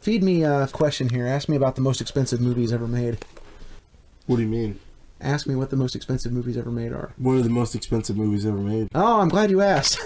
Feed me a question here. Ask me about the most expensive movies ever made. What do you mean? Ask me what the most expensive movies ever made are. What are the most expensive movies ever made? Oh, I'm glad you asked.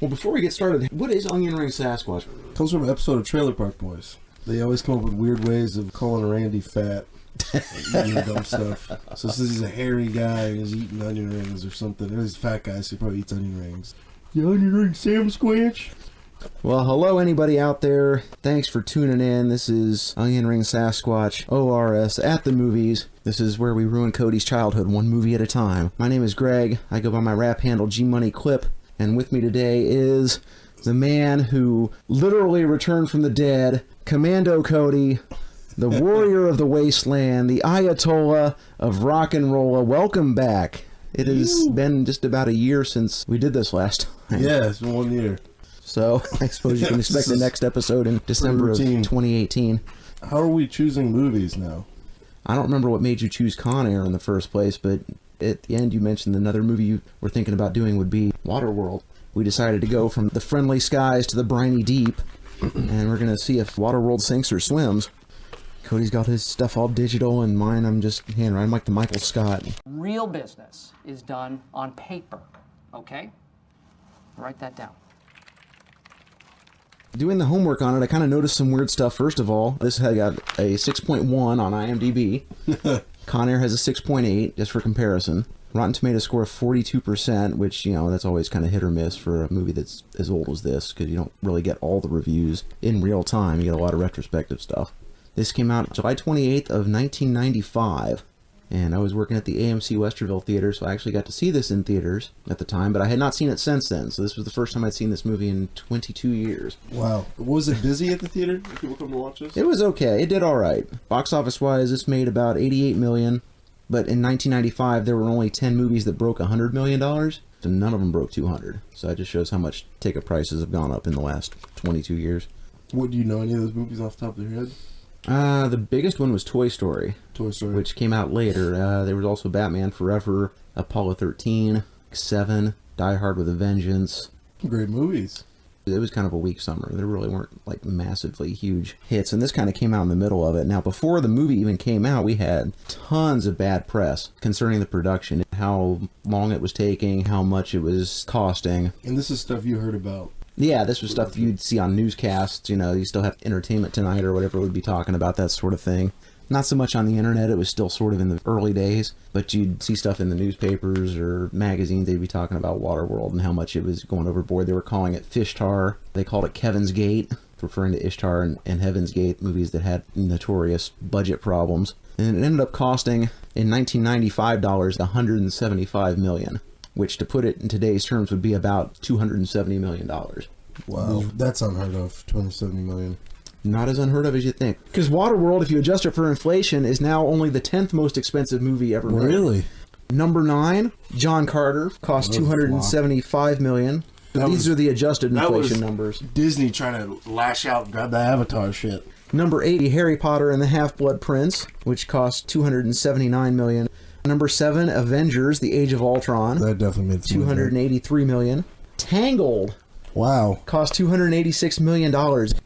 Well, before we get started, what is Onion Ring Sasquatch? Comes from an episode of Trailer Park Boys. They always come up with weird ways of calling Randy fat. Eating dumb stuff. So since he's a hairy guy and he's eating onion rings or something, or he's a fat guy, so he probably eats onion rings. The onion ring Sam Squanch? Well, hello anybody out there. Thanks for tuning in. This is Onion Ring Sasquatch, ORS, at the movies. This is where we ruin Cody's childhood one movie at a time. My name is Greg. I go by my rap handle G-Money Clip. And with me today is the man who literally returned from the dead, Commando Cody, the warrior of the wasteland, the Ayatollah of rock and roll. Welcome back. It has been just about a year since we did this last time. Yeah, it's been 1 year. So I suppose you can expect the next episode in December of 2018. How are we choosing movies now? I don't remember what made you choose Con Air in the first place, but at the end you mentioned another movie you were thinking about doing would be Waterworld. We decided to go from the friendly skies to the briny deep, and we're going to see if Waterworld sinks or swims. Cody's got his stuff all digital, and mine I'm just handwriting. I'm like the Michael Scott. Real business is done on paper, okay? Write that down. Doing the homework on it, I kind of noticed some weird stuff. First of all, this had got a 6.1 on IMDb. Con Air has a 6.8, just for comparison. Rotten Tomatoes score of 42%, which, you know, that's always kind of hit or miss for a movie that's as old as this, because you don't really get all the reviews in real time. You get a lot of retrospective stuff. This came out July 28th of 1995, and I was working at the AMC Westerville Theater, so I actually got to see this in theaters at the time, but I had not seen it since then, so this was the first time I'd seen this movie in 22 years. Wow. Was it busy at the theater? Did people come to watch this? It was okay. It did all right. Box office-wise, this made about $88 million, but in 1995, there were only 10 movies that broke $100 million, and none of them broke 200. So that just shows how much ticket prices have gone up in the last 22 years. What, do you know any of those movies off the top of your head? The biggest one was Toy Story. Toy Story. Which came out later. There was also Batman Forever, Apollo 13, 7, Die Hard with a Vengeance. Great movies. It was kind of a weak summer. There really weren't like massively huge hits, and this kind of came out in the middle of it. Now, before the movie even came out, we had tons of bad press concerning the production, how long it was taking, how much it was costing. And this is stuff you heard about. Yeah, this was stuff you'd see on newscasts. You know, you still have Entertainment Tonight or whatever would be talking about that sort of thing. Not so much on the internet. It was still sort of in the early days, but you'd see stuff in the newspapers or magazines. They'd be talking about Waterworld and how much it was going overboard. They were calling it Fish Tar. They called it Kevin's Gate, referring to Ishtar and Heaven's Gate, movies that had notorious budget problems. And it ended up costing, in 1995 dollars, $175 million. Which, to put it in today's terms, would be about $270 million. Wow, that's unheard of, $270 million. Not as unheard of as you think. Because Waterworld, if you adjust it for inflation, is now only the 10th most expensive movie ever made. Really? Number 9, John Carter, cost $275 million. These are the adjusted inflation numbers. Disney trying to lash out and grab the Avatar shit. Number 8, Harry Potter and the Half-Blood Prince, which cost $279 million. Number 7, Avengers: The Age of Ultron. That definitely made $283 million. Tangled. Wow. Cost $286 million.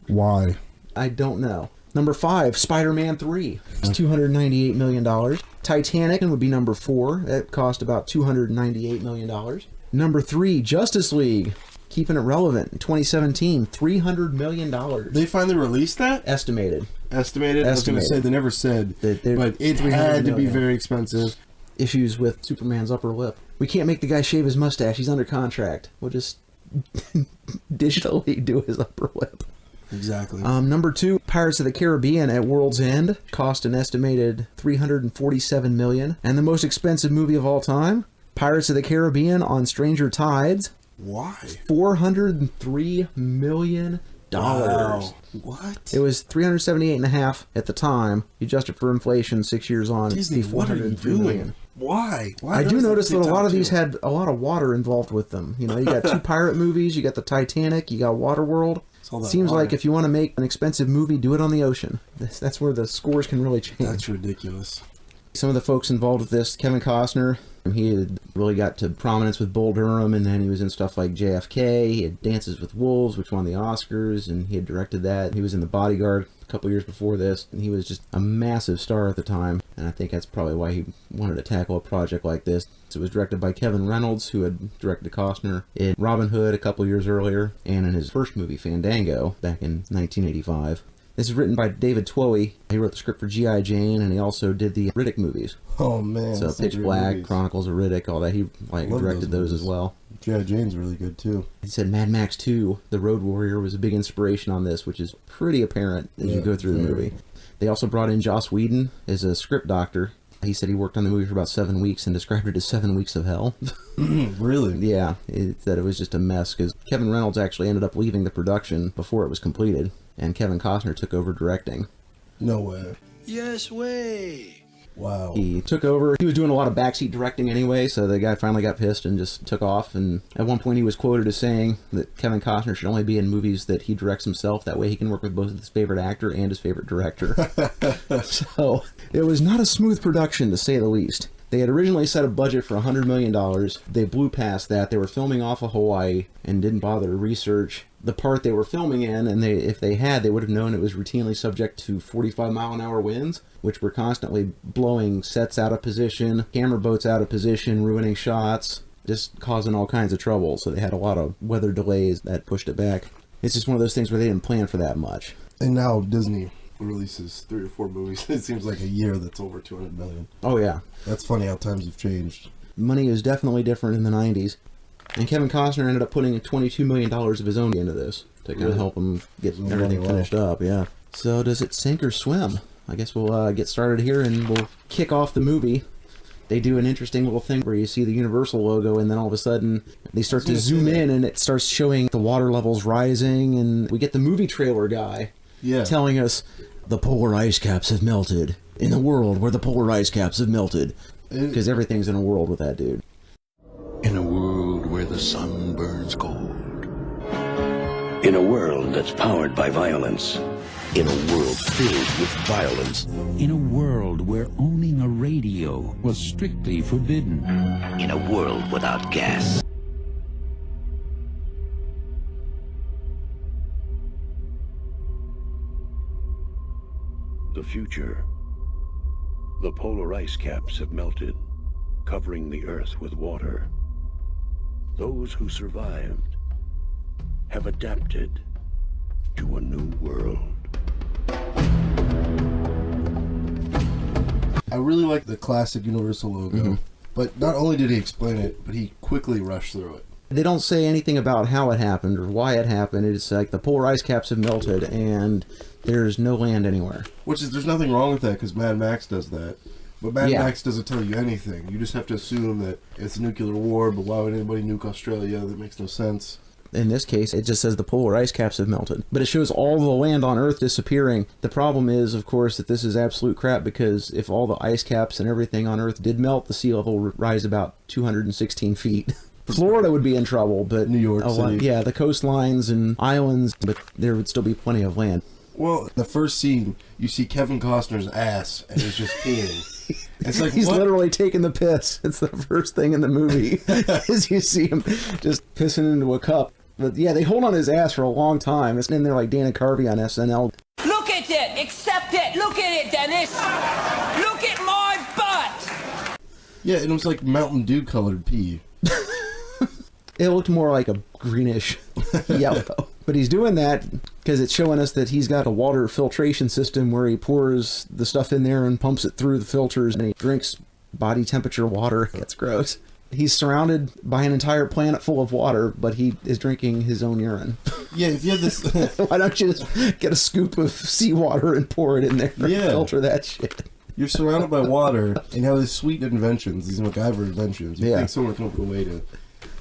Why? I don't know. Number 5, Spider-Man 3. It's $298 million. Titanic would be number 4. That cost about $298 million. Number 3, Justice League. Keeping it relevant. In 2017, $300 million. They finally released that? Estimated. Estimated? I was going to say, they never said, but it had to be very expensive. Issues with Superman's upper lip. We can't make the guy shave his mustache. He's under contract. We'll just digitally do his upper lip. Exactly. Number 2, Pirates of the Caribbean at World's End cost an estimated $347 million. And the most expensive movie of all time, Pirates of the Caribbean on Stranger Tides. Why? $403 million. Wow. What? It was 378.5 at the time. You adjust it for inflation 6 years on. Disney, what are you doing? Why? I do notice that a lot of these had a lot of water involved with them. You know, you got 2 pirate movies, you got the Titanic, you got Waterworld. Seems like if you want to make an expensive movie, do it on the ocean. That's where the scores can really change. That's ridiculous. Some of the folks involved with this, Kevin Costner, he had really got to prominence with Bull Durham, and then he was in stuff like JFK. He had Dances with Wolves, which won the Oscars, and he had directed that. He was in The Bodyguard a couple years before this, and he was just a massive star at the time, and I think that's probably why he wanted to tackle a project like this. So it was directed by Kevin Reynolds, who had directed Costner in Robin Hood a couple years earlier, and in his first movie, Fandango, back in 1985. This is written by David Twohy. He wrote the script for G.I. Jane, and he also did the Riddick movies. Oh, man. So Pitch Black, Chronicles of Riddick, all that. He directed those as well. G.I. Jane's really good, too. He said Mad Max 2, The Road Warrior, was a big inspiration on this, which is pretty apparent as you go through the movie. They also brought in Joss Whedon as a script doctor. He said he worked on the movie for about 7 weeks and described it as 7 weeks of hell. Really? Yeah, he said it was just a mess, because Kevin Reynolds actually ended up leaving the production before it was completed, and Kevin Costner took over directing. No way. Yes way. Wow. He took over. He was doing a lot of backseat directing anyway, so the guy finally got pissed and just took off. And at one point he was quoted as saying that Kevin Costner should only be in movies that he directs himself. That way he can work with both his favorite actor and his favorite director. So it was not a smooth production, to say the least. They had originally set a budget for $100 million. They blew past that. They were filming off of Hawaii and didn't bother to research the part they were filming in, and if they had, they would have known it was routinely subject to 45-mile-an-hour winds, which were constantly blowing sets out of position, camera boats out of position, ruining shots, just causing all kinds of trouble. So they had a lot of weather delays that pushed it back. It's just one of those things where they didn't plan for that much. And now Disney releases 3 or 4 movies. It seems like a year that's over 200 million. Oh, yeah. That's funny how times have changed. Money is definitely different in the 90s. And Kevin Costner ended up putting $22 million of his own into this to kind of help him get everything finished up, yeah. So does it sink or swim? I guess we'll get started here and we'll kick off the movie. They do an interesting little thing where you see the Universal logo, and then all of a sudden they start to zoom in and it starts showing the water levels rising, and we get the movie trailer guy telling us the polar ice caps have melted in the world where the polar ice caps have melted. Because everything's in a world with that dude. In a world where the sun burns cold. In a world that's powered by violence. In a world filled with violence. In a world where owning a radio was strictly forbidden. In a world without gas. The future. The polar ice caps have melted, covering the Earth with water. Those who survived have adapted to a new world. I really like the classic Universal logo, but not only did he explain it, but he quickly rushed through it. They don't say anything about how it happened or why it happened. It's like the polar ice caps have melted and there's no land anywhere. There's nothing wrong with that, because Mad Max does that. But Mad Max doesn't tell you anything. You just have to assume that it's a nuclear war, but why would anybody nuke Australia? That makes no sense. In this case, it just says the polar ice caps have melted. But it shows all the land on Earth disappearing. The problem is, of course, that this is absolute crap, because if all the ice caps and everything on Earth did melt, the sea level would rise about 216 feet. Florida would be in trouble, but New York City. The coastlines and islands, but there would still be plenty of land. Well, the first scene, you see Kevin Costner's ass, and he's just peeing. It's like, he's literally taking the piss. It's the first thing in the movie is you see him just pissing into a cup. But yeah, they hold on his ass for a long time. It's in there like Dana Carvey on SNL. Look at it! Accept it! Look at it, Dennis! Look at my butt! Yeah, it was like Mountain Dew colored pee. It looked more like a greenish yellow. But he's doing that because it's showing us that he's got a water filtration system where he pours the stuff in there and pumps it through the filters, and he drinks body temperature water. It's gross. He's surrounded by an entire planet full of water, but he is drinking his own urine. Yeah, if you have this... Why don't you just get a scoop of seawater and pour it in there and filter that shit? You're surrounded by water and have these sweet inventions, these MacGyver inventions. You think someone come up with a way to,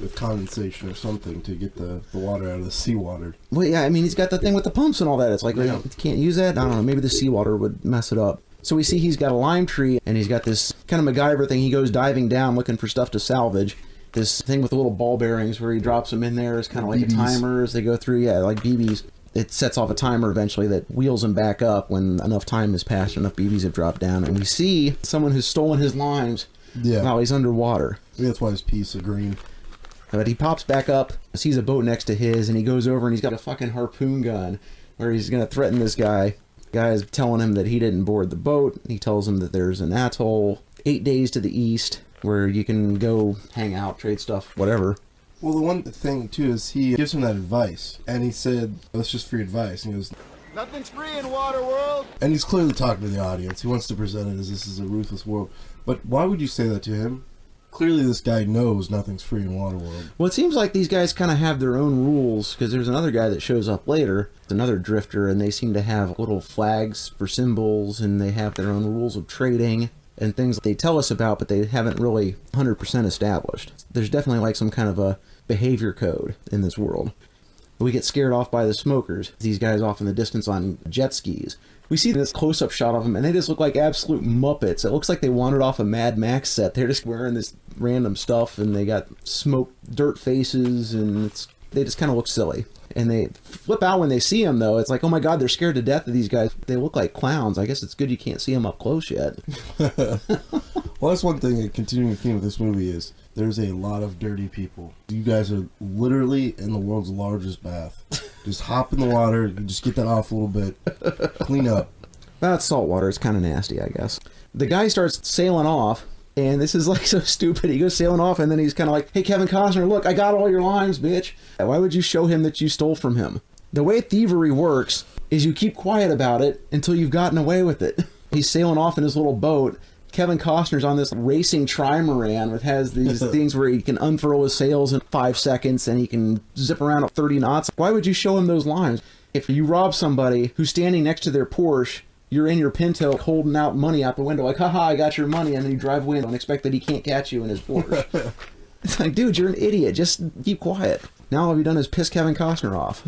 with condensation or something, to get the water out of the seawater. Well, yeah, I mean, he's got the thing with the pumps and all that. It's like, you can't use that? I don't know, maybe the seawater would mess it up. So we see he's got a lime tree, and he's got this kind of MacGyver thing. He goes diving down looking for stuff to salvage. This thing with the little ball bearings where he drops them in there is kind of like a timer as they go through. Yeah, like BBs. It sets off a timer eventually that wheels him back up when enough time has passed, enough BBs have dropped down. And we see someone who's stolen his limes while he's underwater. Maybe that's why his piece of green. But he pops back up, sees a boat next to his, and he goes over and he's got a fucking harpoon gun where he's going to threaten this guy. Guy is telling him that he didn't board the boat. He tells him that there's an atoll 8 days to the east where you can go hang out, trade stuff, whatever. Well, the one thing, too, is he gives him that advice. And he said, that's just free advice. And he goes, nothing's free in Waterworld. And he's clearly talking to the audience. He wants to present it as this is a ruthless world. But why would you say that to him? Clearly this guy knows nothing's free in Waterworld. Well, it seems like these guys kind of have their own rules, because there's another guy that shows up later, another drifter, and they seem to have little flags for symbols, and they have their own rules of trading and things they tell us about, but they haven't really 100% established. There's definitely like some kind of a behavior code in this world. We get scared off by the smokers, these guys off in the distance on jet skis. We see this close-up shot of them, and they just look like absolute Muppets. It looks like they wandered off a Mad Max set. They're just wearing this random stuff, and they got smoked dirt faces, and they just kind of look silly. And they flip out when they see them, though. It's like, oh my god, they're scared to death of these guys. They look like clowns. I guess it's good you can't see them up close yet. Well, that's one thing, a continuing theme of this movie is there's a lot of dirty people. You guys are literally in the world's largest bath. Just hop in the water, just get that off a little bit, clean up. Well, it's salt water. It's kind of nasty, I guess. The guy starts sailing off, and this is like so stupid. He goes sailing off, and then he's kind of like, hey, Kevin Costner, look, I got all your limes, bitch. Why would you show him that you stole from him? The way thievery works is you keep quiet about it until you've gotten away with it. He's sailing off in his little boat. Kevin Costner's on this racing trimaran that has these things where he can unfurl his sails in 5 seconds and he can zip around at 30 knots. Why would you show him those lines? If you rob somebody who's standing next to their Porsche, you're in your Pinto holding out money out the window like, haha, I got your money, and then you drive away and expect that he can't catch you in his Porsche. It's like, dude, you're an idiot. Just keep quiet. Now all you've done is piss Kevin Costner off.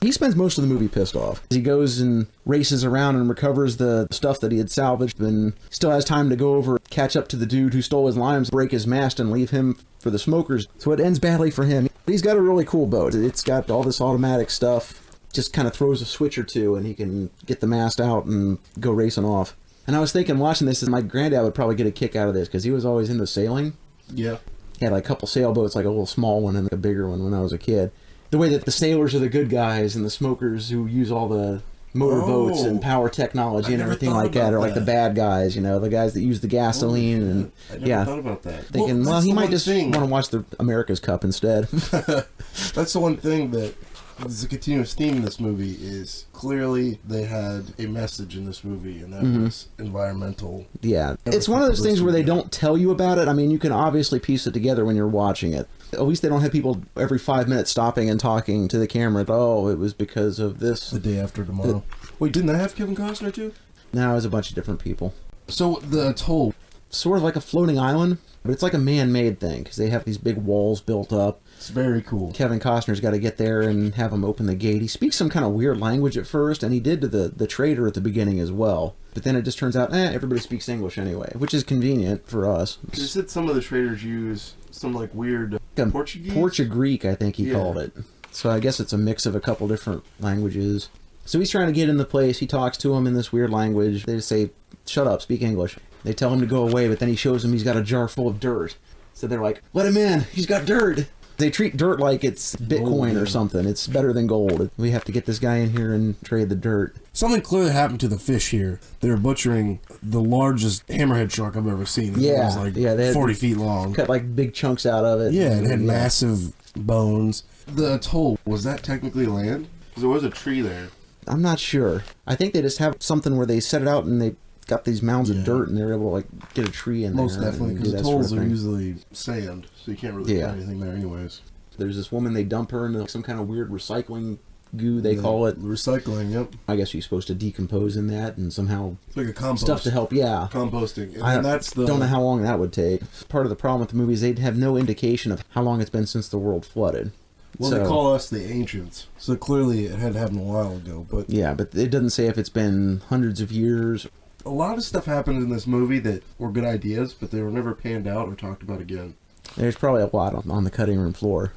He spends most of the movie pissed off. He goes and races around and recovers the stuff that he had salvaged, and still has time to go over, catch up to the dude who stole his limes, break his mast, and leave him for the smokers. So it ends badly for him. He's got a really cool boat. It's got all this automatic stuff. Just kind of throws a switch or two, and he can get the mast out and go racing off. And I was thinking, watching this, my granddad would probably get a kick out of this, because he was always into sailing. Yeah. He had like a couple sailboats, like a little small one and a bigger one when I was a kid. The way that the sailors are the good guys and the smokers who use all the motorboats and power technology and everything like that are like the bad guys, you know, the guys that use the gasoline. And I never thought about that. Thinking, well, he might just want to watch the America's Cup instead. That's the one thing that is a continuous theme in this movie is clearly they had a message in this movie, and that was environmental. Yeah. It's one of those things where they don't tell you about it. I mean, you can obviously piece it together when you're watching it. At least they don't have people every 5 minutes stopping and talking to the camera. Oh, it was because of this. The Day After Tomorrow. Wait, didn't that have Kevin Costner too? No, it was a bunch of different people. So the atoll, sort of like a floating island, but it's like a man-made thing because they have these big walls built up. It's very cool. Kevin Costner's got to get there and have him open the gate. He speaks some kind of weird language at first, and he did to the trader at the beginning as well. But then it just turns out, everybody speaks English anyway, which is convenient for us. You said some of the traders use some like weird Portuguese? Portugreek, I think he called it. So I guess it's a mix of a couple different languages. So he's trying to get in the place. He talks to him in this weird language. They just say, shut up, speak English. They tell him to go away, but then he shows them he's got a jar full of dirt. So they're like, let him in. He's got dirt. They treat dirt like it's Bitcoin or something. It's better than gold. We have to get this guy in here and trade the dirt. Something clearly happened to the fish here. They're butchering the largest hammerhead shark I've ever seen. It was like they had 40 feet long. Cut like big chunks out of it. Yeah, it had massive bones. The atoll, was that technically land? Because there was a tree there. I'm not sure. I think they just have something where they set it out and they got these mounds of dirt, and they're able to like get a tree in there. Most definitely, because the atolls are usually sand, so you can't really put anything there anyways. There's this woman, they dump her into some kind of weird recycling goo, they call it. Recycling, yep. I guess she's supposed to decompose in that and somehow... It's like a compost. Stuff to help, Composting. And don't know how long that would take. Part of the problem with the movie is they'd have no indication of how long it's been since the world flooded. Well, they call us the ancients, so clearly it had happened a while ago. But yeah, but it doesn't say if it's been hundreds of years. A lot of stuff happened in this movie that were good ideas, but they were never panned out or talked about again. There's probably a lot on the cutting room floor.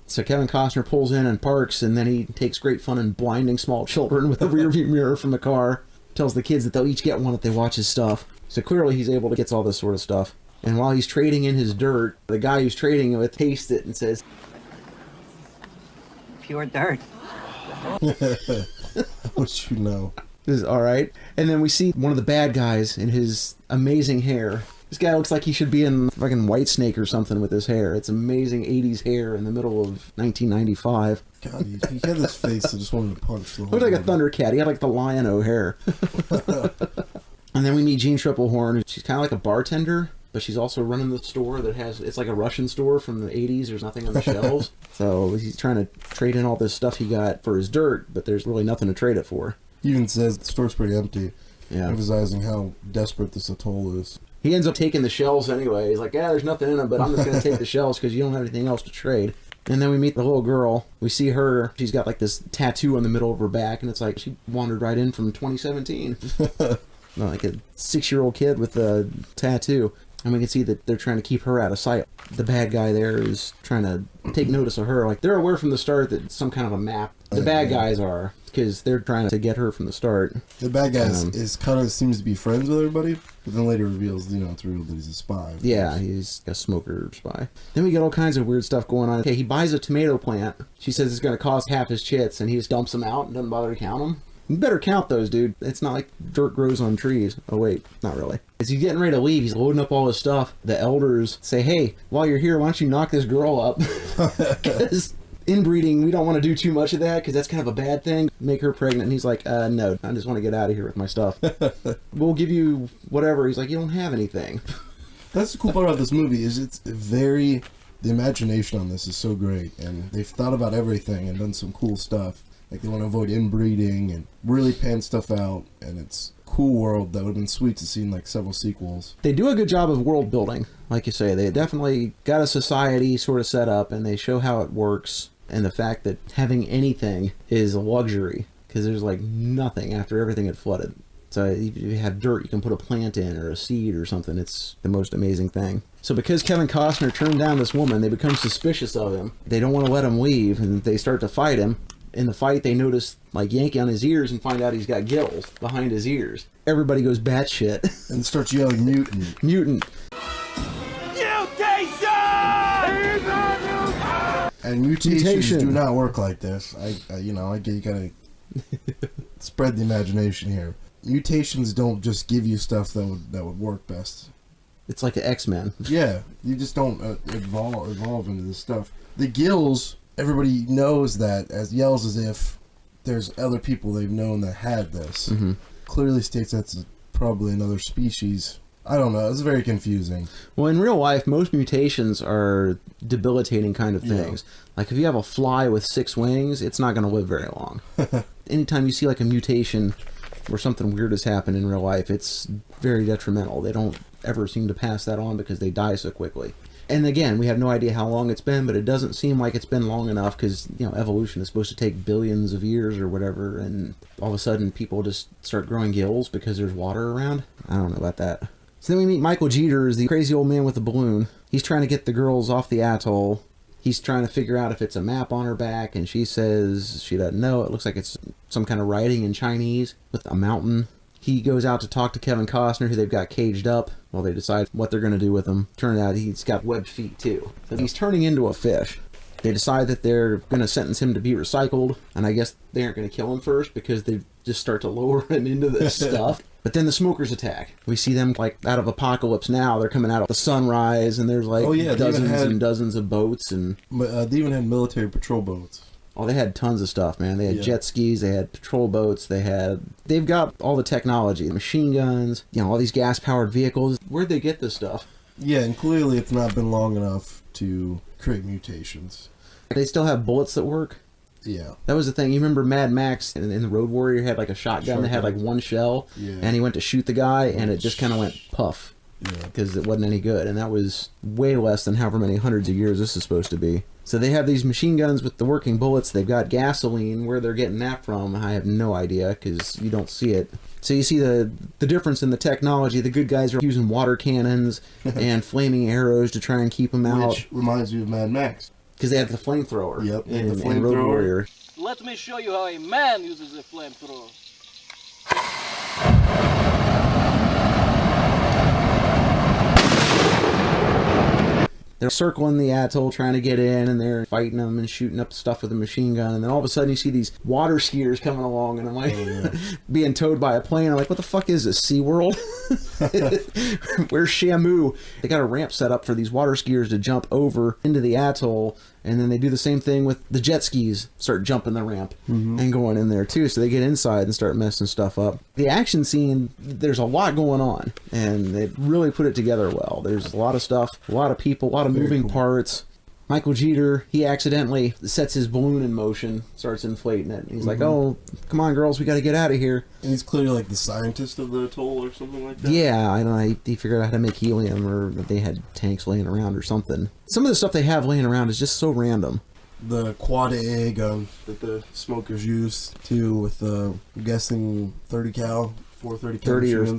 So Kevin Costner pulls in and parks, and then he takes great fun in blinding small children with a rearview mirror from the car. Tells the kids that they'll each get one if they watch his stuff. So clearly he's able to get all this sort of stuff. And while he's trading in his dirt, the guy who's trading it with tastes it and says, "Pure dirt." What you know. This is alright. And then we see one of the bad guys in his amazing hair. This guy looks like he should be in fucking Whitesnake or something with his hair. It's amazing 80s hair in the middle of 1995. God, he had this face I just wanted to punch the whole Looked like a Thundercat. He had like the Lion-O hair. And then we meet Jean Triplehorn. She's kind of like a bartender, but she's also running the store that has... It's like a Russian store from the 80s. There's nothing on the shelves. So he's trying to trade in all this stuff he got for his dirt, but there's really nothing to trade it for. He even says the store's pretty empty, emphasizing how desperate this atoll is. He ends up taking the shells anyway. He's like, there's nothing in them, but I'm just going to take the shells because you don't have anything else to trade. And then we meet the little girl. We see her. She's got like this tattoo on the middle of her back, and it's like she wandered right in from 2017. Like a 6-year-old kid with a tattoo. And we can see that they're trying to keep her out of sight. The bad guy there is trying to take notice of her. Like, they're aware from the start that it's some kind of a map. The bad guys are, because they're trying to get her from the start. The bad guy is kind of seems to be friends with everybody, but then later reveals, it's real that he's a spy. Yeah, he's a smoker spy. Then we get all kinds of weird stuff going on. Okay, he buys a tomato plant. She says it's going to cost half his chits, and he just dumps them out and doesn't bother to count them. You better count those, dude. It's not like dirt grows on trees. Oh, wait, not really. As he's getting ready to leave, he's loading up all his stuff. The elders say, hey, while you're here, why don't you knock this girl up? Because inbreeding, we don't want to do too much of that because that's kind of a bad thing. Make her pregnant. And he's like, no, I just want to get out of here with my stuff. We'll give you whatever. He's like, you don't have anything. That's the cool part about this movie is it's very... The imagination on this is so great. And they've thought about everything and done some cool stuff. Like, they want to avoid inbreeding and really pan stuff out, and it's a cool world that would have been sweet to see in, like, several sequels. They do a good job of world building, like you say. They definitely got a society sort of set up, and they show how it works, and the fact that having anything is a luxury, because there's, like, nothing after everything had flooded. So if you have dirt, you can put a plant in, or a seed or something. It's the most amazing thing. So because Kevin Costner turned down this woman, they become suspicious of him. They don't want to let him leave, and they start to fight him. In the fight, they notice, like, yanking on his ears and find out he's got gills behind his ears. Everybody goes batshit. And starts yelling, mutant. Mutant. Mutation! And mutations do not work like this. You gotta spread the imagination here. Mutations don't just give you stuff that would work best. It's like the X-Men. Yeah, you just don't evolve into this stuff. The gills... Everybody knows that yells as if there's other people they've known that had this. Mm-hmm. Clearly states that's probably another species. I don't know. It's very confusing. Well, in real life, most mutations are debilitating kind of things. Yeah. Like if you have a fly with 6 wings, it's not going to live very long. Anytime you see like a mutation where something weird has happened in real life, it's very detrimental. They don't ever seem to pass that on because they die so quickly. And again, we have no idea how long it's been, but it doesn't seem like it's been long enough because, evolution is supposed to take billions of years or whatever, and all of a sudden people just start growing gills because there's water around. I don't know about that. So then we meet Michael Jeter, the crazy old man with the balloon. He's trying to get the girls off the atoll. He's trying to figure out if it's a map on her back, and she says she doesn't know. It looks like it's some kind of writing in Chinese with a mountain. He goes out to talk to Kevin Costner, who they've got caged up while they decide what they're going to do with him. Turns out he's got webbed feet, too. So he's turning into a fish. They decide that they're going to sentence him to be recycled, and I guess they aren't going to kill him first because they just start to lower him into this stuff. But then the smokers attack. We see them, like, out of Apocalypse Now. They're coming out of the sunrise, and there's, like, dozens and dozens of boats. And they even had military patrol boats. Oh, they had tons of stuff, man. They had jet skis, they had patrol boats, they've got all the technology, machine guns, all these gas-powered vehicles. Where'd they get this stuff? Yeah, and clearly it's not been long enough to create mutations. They still have bullets that work. Yeah. That was the thing. You remember Mad Max in the Road Warrior had like a shotgun that had like one shell, and he went to shoot the guy, and it just kind of went puff because it wasn't any good, and that was way less than however many hundreds of years this is supposed to be. So they have these machine guns with the working bullets. They've got gasoline. Where they're getting that from, I have no idea because you don't see it. So you see the difference in the technology. The good guys are using water cannons and flaming arrows to try and keep them out. Which reminds me of Mad Max. Because they had the flamethrower. Yep, in the Road flamethrower. Warrior. Let me show you how a man uses a flamethrower. They're circling the atoll trying to get in, and they're fighting them and shooting up stuff with a machine gun. And then all of a sudden you see these water skiers coming along, and I'm like, being towed by a plane. I'm like, what the fuck is this, SeaWorld? Where's Shamu? They got a ramp set up for these water skiers to jump over into the atoll, and then they do the same thing with the jet skis, start jumping the ramp and going in there too. So they get inside and start messing stuff up. The action scene, there's a lot going on, and they really put it together well. There's a lot of stuff, a lot of people, a lot of moving parts. Michael Jeter, he accidentally sets his balloon in motion, starts inflating it. He's like, oh, come on, girls, we got to get out of here. And he's clearly like the scientist of the atoll or something like that. Yeah, I don't know. He figured out how to make helium, or that they had tanks laying around or something. Some of the stuff they have laying around is just so random. The quad A gun that the smokers use, too, with, I'm guessing, 30 cal. 430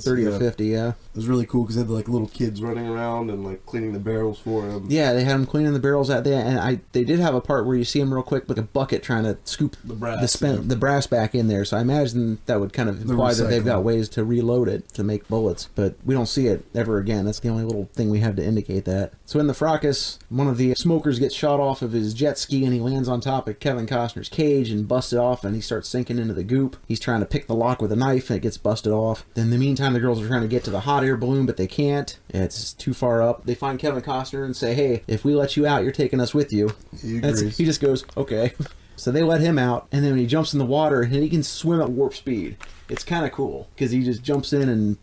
30 or 50, yeah. It was really cool because they had like little kids running around and like cleaning the barrels for them. Yeah, they had them cleaning the barrels out there, and they did have a part where you see them real quick with a bucket trying to scoop the brass back in there. So I imagine that would kind of imply that they've got ways to reload it to make bullets, but we don't see it ever again. That's the only little thing we have to indicate that. So in the fracas, one of the smokers gets shot off of his jet ski, and he lands on top of Kevin Costner's cage and busts it off, and he starts sinking into the goop. He's trying to pick the lock with a knife, and it gets busted off. In the meantime, the girls are trying to get to the hot air balloon, but they can't. It's too far up. They find Kevin Costner and say, hey, if we let you out, you're taking us with you. He just goes, okay. So they let him out, and then when he jumps in the water, and he can swim at warp speed. It's kind of cool, because he just jumps in and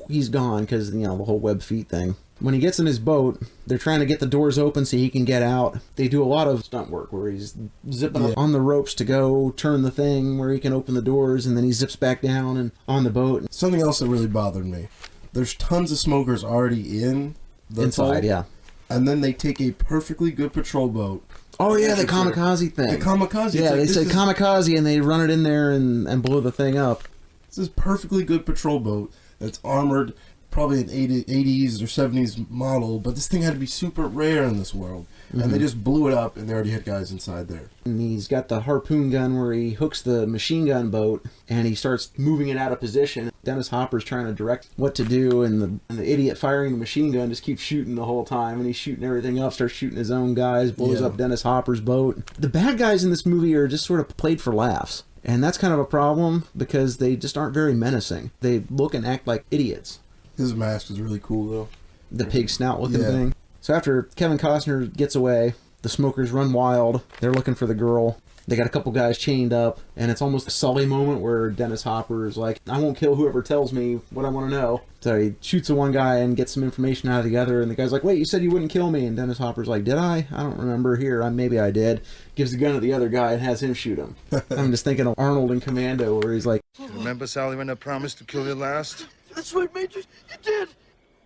he's gone, because, the whole web feet thing. When he gets in his boat, they're trying to get the doors open so he can get out. They do a lot of stunt work where he's zipping up on the ropes to go turn the thing where he can open the doors, and then he zips back down and on the boat. Something else that really bothered me. There's tons of smokers already in the inside, atoll, and then they take a perfectly good patrol boat. Oh yeah, the kamikaze thing. The kamikaze. Yeah, they say kamikaze, and they run it in there and blow the thing up. This is perfectly good patrol boat that's armored. Probably an 80s or 70s model, but this thing had to be super rare in this world. And they just blew it up, and they already had guys inside there. And he's got the harpoon gun where he hooks the machine gun boat, and he starts moving it out of position. Dennis Hopper's trying to direct what to do, and the idiot firing the machine gun just keeps shooting the whole time, and he's shooting everything up, starts shooting his own guys, blows up Dennis Hopper's boat. The bad guys in this movie are just sort of played for laughs. And that's kind of a problem, because they just aren't very menacing. They look and act like idiots. His mask was really cool, though. The pig snout looking thing. So after Kevin Costner gets away, the smokers run wild. They're looking for the girl. They got a couple guys chained up, and it's almost a Sully moment where Dennis Hopper is like, I won't kill whoever tells me what I want to know. So he shoots at one guy and gets some information out of the other, and the guy's like, wait, you said you wouldn't kill me. And Dennis Hopper's like, did I? I don't remember. Here, maybe I did. Gives the gun to the other guy and has him shoot him. I'm just thinking of Arnold in Commando, where he's like, remember, Sally, when I promised to kill you last? That's right, Major. You did.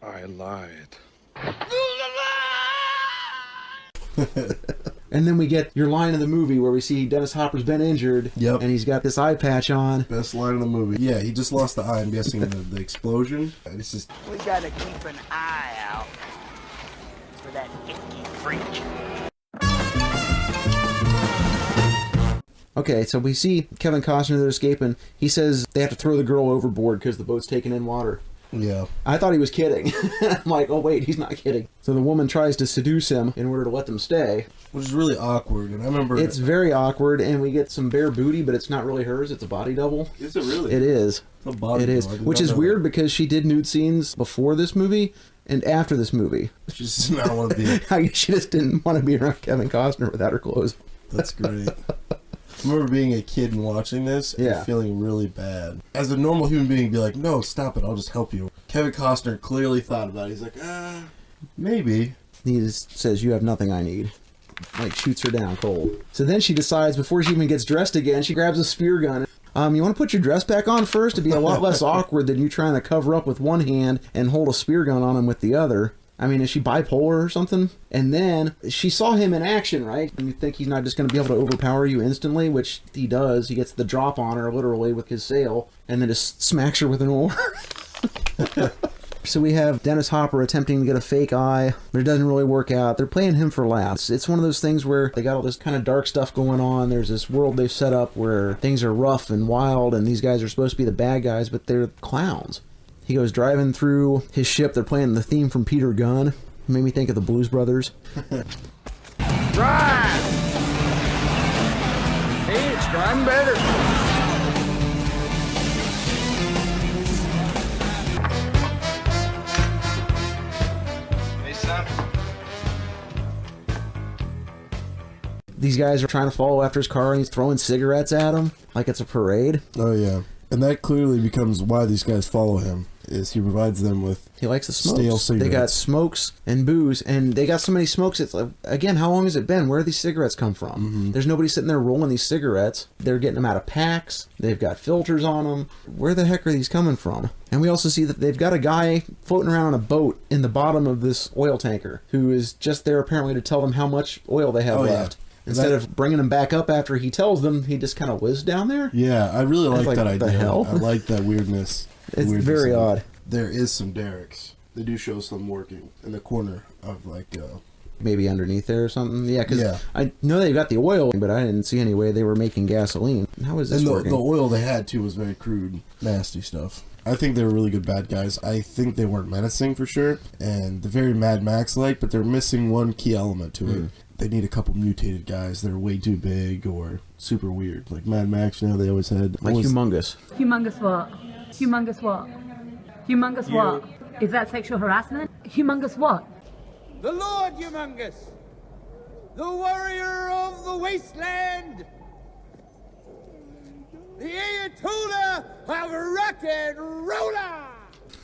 I lied. And then we get your line of the movie where we see Dennis Hopper's been injured, and he's got this eye patch on. Best line of the movie. Yeah, he just lost the eye, I'm guessing, in the explosion. It's just... We gotta keep an eye out for that icky freak. Okay, so we see Kevin Costner, they're escaping. He says they have to throw the girl overboard because the boat's taking in water. Yeah. I thought he was kidding. I'm like, oh wait, he's not kidding. So the woman tries to seduce him in order to let them stay. Which is really awkward, and I remember... It's very awkward, and we get some bare booty, but it's not really hers, it's a body double. Is it really? It is. It's a body double. Which is weird because she did nude scenes before this movie and after this movie. She just did not want to be... She just didn't want to be around Kevin Costner without her clothes. That's great. I remember being a kid and watching this and feeling really bad. As a normal human being, be like, no, stop it, I'll just help you. Kevin Costner clearly thought about it. He's like, maybe. He just says, you have nothing I need. Like, shoots her down cold. So then she decides, before she even gets dressed again, she grabs a spear gun. You want to put your dress back on first? It'd be a lot less awkward than you trying to cover up with one hand and hold a spear gun on him with the other. I mean, is she bipolar or something? And then she saw him in action, right? And you think he's not just going to be able to overpower you instantly, which he does. He gets the drop on her, literally, with his sail, and then just smacks her with an oar. So we have Dennis Hopper attempting to get a fake eye, but it doesn't really work out. They're playing him for laughs. It's one of those things where they got all this kind of dark stuff going on. There's this world they've set up where things are rough and wild, and these guys are supposed to be the bad guys, but they're clowns. He goes driving through his ship. They're playing the theme from Peter Gunn. It made me think of the Blues Brothers. Drive! Hey, it's gotten better. Hey, son. These guys are trying to follow after his car, and he's throwing cigarettes at him like it's a parade. Oh, yeah. And that clearly becomes why these guys follow him, is he provides them with he likes the smokes. Stale cigarettes. They got smokes and booze, and they got so many smokes. It's like, again, how long has it been? Where do these cigarettes come from? Mm-hmm. There's nobody sitting there rolling these cigarettes. They're getting them out of packs. They've got filters on them. Where the heck are these coming from? And we also see that they've got a guy floating around on a boat in the bottom of this oil tanker who is just there apparently to tell them how much oil they have left. Yeah. Instead of bringing him back up after he tells them, he just kind of whizzed down there. Yeah, I really like that idea. The hell? I like that weirdness. It's very odd. There is some derricks. They do show some working in the corner of maybe underneath there or something. Yeah, because I know they got the oil, but I didn't see any way they were making gasoline. How is this working? The oil they had too was very crude, nasty stuff. I think they were really good bad guys. I think they weren't menacing for sure, and they're very Mad Max-like, but they're missing one key element to it. They need a couple mutated guys that are way too big or super weird. Like Mad Max, they always had... Like Humongous. Humongous what? Humongous what? Humongous what? Is that sexual harassment? Humongous what? The Lord Humongous! The warrior of the wasteland! The Ayatollah of Rock and Roller!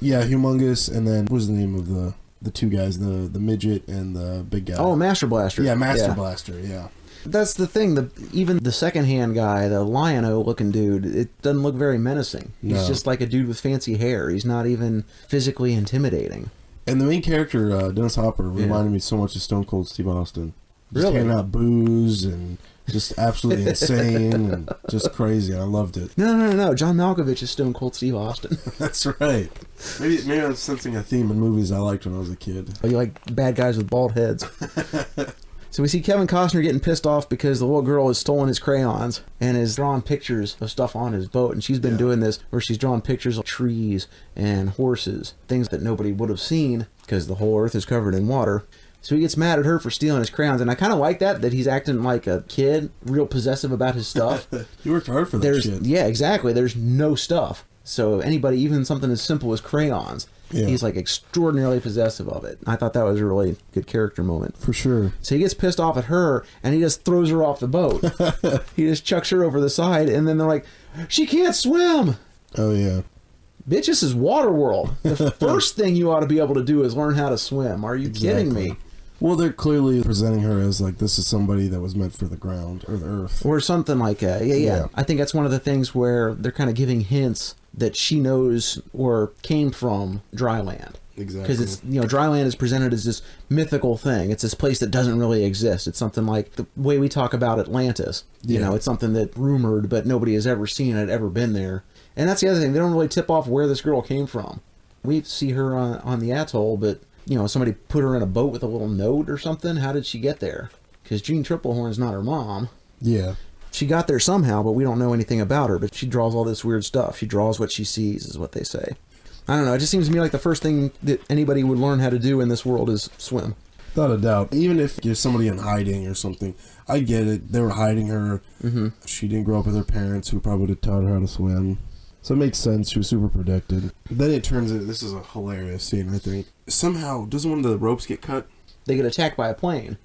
Yeah, Humongous, and then what was the name of the two guys, the midget and the big guy? Oh, Master Blaster. Yeah, Master Blaster, yeah. That's the thing. Even the second-hand guy, the lion-o-looking dude, it doesn't look very menacing. He's just like a dude with fancy hair. He's not even physically intimidating. And the main character, Dennis Hopper, reminded me so much of Stone Cold Steve Austin. Just Really? handing out booze and just absolutely insane and just crazy. I loved it. No. John Malkovich is Stone Cold Steve Austin. That's right. Maybe I'm sensing a theme in movies I liked when I was a kid. Oh, you like bad guys with bald heads. So we see Kevin Costner getting pissed off because the little girl has stolen his crayons and is drawing pictures of stuff on his boat. And she's been doing this where she's drawing pictures of trees and horses, things that nobody would have seen because the whole earth is covered in water. So he gets mad at her for stealing his crayons. And I kind of like that he's acting like a kid, real possessive about his stuff. He worked hard for that shit. Yeah, exactly. There's no stuff. So anybody, even something as simple as crayons, he's like extraordinarily possessive of it. I thought that was a really good character moment. For sure. So he gets pissed off at her and he just throws her off the boat. He just chucks her over the side and then they're like, she can't swim. Oh, yeah. Bitch, this is Waterworld. The first thing you ought to be able to do is learn how to swim. Are you kidding me? Well, they're clearly presenting her as like this is somebody that was meant for the ground or the earth. Or something like that. Yeah. I think that's one of the things where they're kind of giving hints that she knows or came from dry land. Exactly. Because it's, dry land is presented as this mythical thing. It's this place that doesn't really exist. It's something like the way we talk about Atlantis. It's something that rumored, but nobody has ever seen it, ever been there. And that's the other thing. They don't really tip off where this girl came from. We see her on the atoll, but, somebody put her in a boat with a little note or something. How did she get there? Because Jean Triplehorn's not her mom. Yeah. She got there somehow, but we don't know anything about her. But she draws all this weird stuff. She draws what she sees, is what they say. I don't know. It just seems to me like the first thing that anybody would learn how to do in this world is swim. Without a doubt. Even if you're somebody in hiding or something, I get it. They were hiding her. Mm-hmm. She didn't grow up with her parents who probably would have taught her how to swim. So it makes sense. She was super protected. Then it turns into, this is a hilarious scene, I think. Somehow, doesn't one of the ropes get cut? They get attacked by a plane.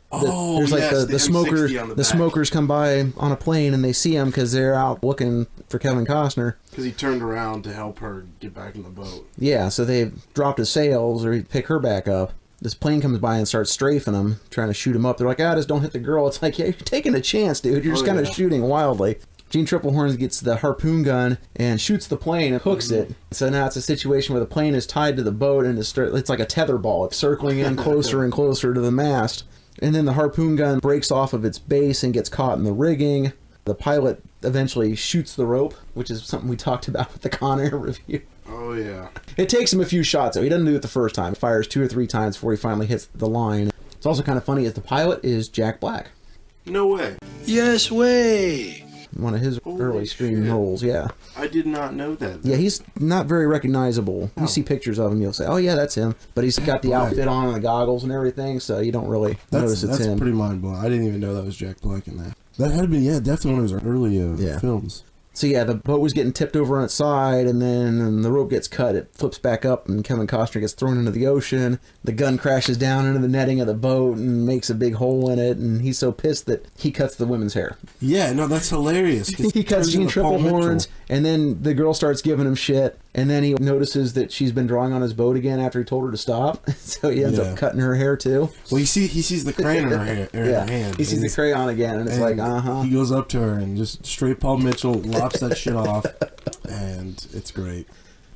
There's like the smoker, the smokers come by on a plane and they see him because they're out looking for Kevin Costner. Because he turned around to help her get back in the boat. Yeah, so they dropped his sails or he'd pick her back up. This plane comes by and starts strafing him, trying to shoot him up. They're like, just don't hit the girl. It's like, yeah, you're taking a chance, dude. You're just kind of shooting wildly. Gene Triplehorn gets the harpoon gun and shoots the plane and hooks it. So now it's a situation where the plane is tied to the boat and it's like a tether ball. It's circling in closer and closer to the mast. And then the harpoon gun breaks off of its base and gets caught in the rigging. The pilot eventually shoots the rope, which is something we talked about with the Con Air review. Oh, yeah. It takes him a few shots, though. He doesn't do it the first time. He fires 2 or 3 times before he finally hits the line. It's also kind of funny is the pilot is Jack Black. No way. Yes way. One of his early screen roles, yeah. I did not know that. Yeah, he's not very recognizable. You see pictures of him, you'll say, oh yeah, that's him. But he's got the outfit on and the goggles and everything, so you don't really notice it's him. That's pretty mind-blowing. I didn't even know that was Jack Black in that. That had been, definitely one of his early films. So yeah, the boat was getting tipped over on its side, and then the rope gets cut, it flips back up, and Kevin Costner gets thrown into the ocean. The gun crashes down into the netting of the boat and makes a big hole in it, and he's so pissed that he cuts the women's hair. Yeah, no, that's hilarious. He cuts Gene Triplehorn's, and then the girl starts giving him shit, and then he notices that she's been drawing on his boat again after he told her to stop, so he ends up cutting her hair too. Well, he sees the crayon in her hand. He sees the crayon again, and it's like, He goes up to her and just straight Paul Mitchell lops that shit off, and it's great.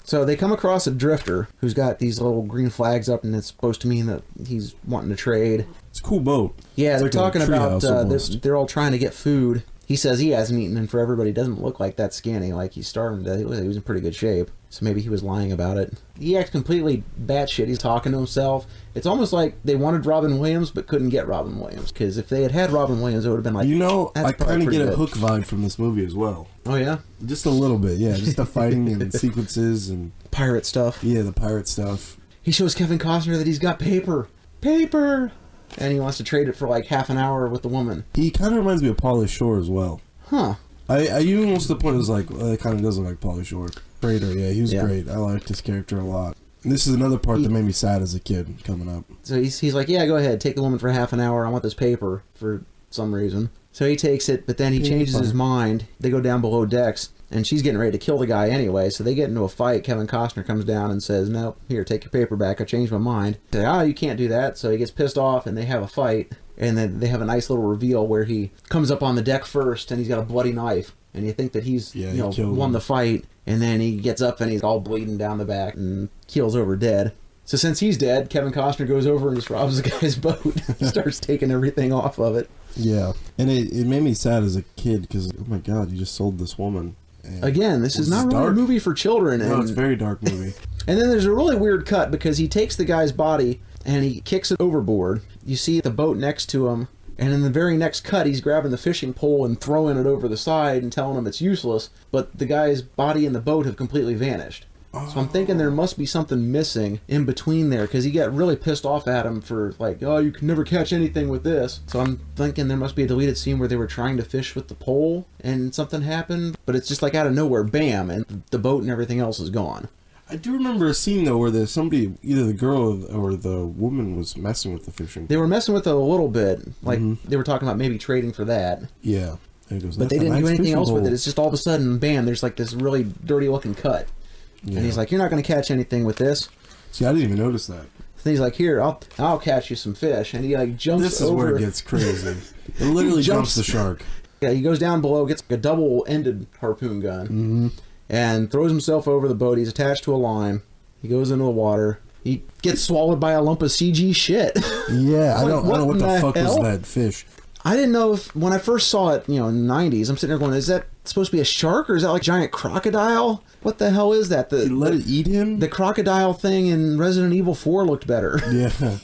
So they come across a drifter who's got these little green flags up, and it's supposed to mean that he's wanting to trade. It's a cool boat. Yeah, it's they're like talking about they're all trying to get food. He says he hasn't eaten in forever, but he doesn't look like that skinny. Like he's starving to. He was in pretty good shape. So maybe he was lying about it. He acts completely batshit. He's talking to himself. It's almost like they wanted Robin Williams but couldn't get Robin Williams. Because if they had Robin Williams, it would have been like, I kind of get a Hook vibe from this movie as well. Oh, yeah? Just a little bit, yeah. Just the fighting and sequences and... pirate stuff. Yeah, the pirate stuff. He shows Kevin Costner that he's got paper. Paper! And he wants to trade it for like half an hour with the woman. He kind of reminds me of Pauly Shore as well. Huh. I even almost to the point it was like, it kind of does look like Pauly Shore. Raider, yeah, he was great. I liked his character a lot. And this is another part that made me sad as a kid coming up. So he's like, yeah, go ahead, take the woman for half an hour. I want this paper for some reason. So he takes it, but then he changes his mind. They go down below decks, and she's getting ready to kill the guy anyway. So they get into a fight. Kevin Costner comes down and says, no, here, take your paper back. I changed my mind. They say, you can't do that. So he gets pissed off, and they have a fight. And then they have a nice little reveal where he comes up on the deck first, and he's got a bloody knife. And you think that he's won the fight, and then he gets up and he's all bleeding down the back and keels over dead. So since he's dead, Kevin Costner goes over and just robs the guy's boat. He starts taking everything off of it. Yeah, and it made me sad as a kid because, oh my god, you just sold this woman. Again, this is not really a movie for children. No, it's a very dark movie. And then there's a really weird cut because he takes the guy's body and he kicks it overboard. You see the boat next to him. And in the very next cut, he's grabbing the fishing pole and throwing it over the side and telling him it's useless. But the guy's body and the boat have completely vanished. So I'm thinking there must be something missing in between there, because he got really pissed off at him for like, oh, you can never catch anything with this. So I'm thinking there must be a deleted scene where they were trying to fish with the pole and something happened. But it's just like out of nowhere, bam, and the boat and everything else is gone. I do remember a scene, though, where there's somebody, either the girl or the woman was messing with the fishing. They were messing with it a little bit. Like, they were talking about maybe trading for that. Yeah. But they didn't do anything else with it. It's just all of a sudden, bam, there's like this really dirty-looking cut. Yeah. And he's like, you're not going to catch anything with this. See, I didn't even notice that. So he's like, here, I'll catch you some fish. And he like jumps over. This is where it gets crazy. It literally jumps the shark. Yeah, he goes down below, gets a double-ended harpoon gun. And throws himself over the boat. He's attached to a line. He goes into the water. He gets swallowed by a lump of CG shit. Yeah, I don't know what the fuck was that fish. I didn't know if, when I first saw it, in the 90s, I'm sitting there going, is that supposed to be a shark or is that like a giant crocodile? What the hell is that? Did you let it eat him? The crocodile thing in Resident Evil 4 looked better. Yeah.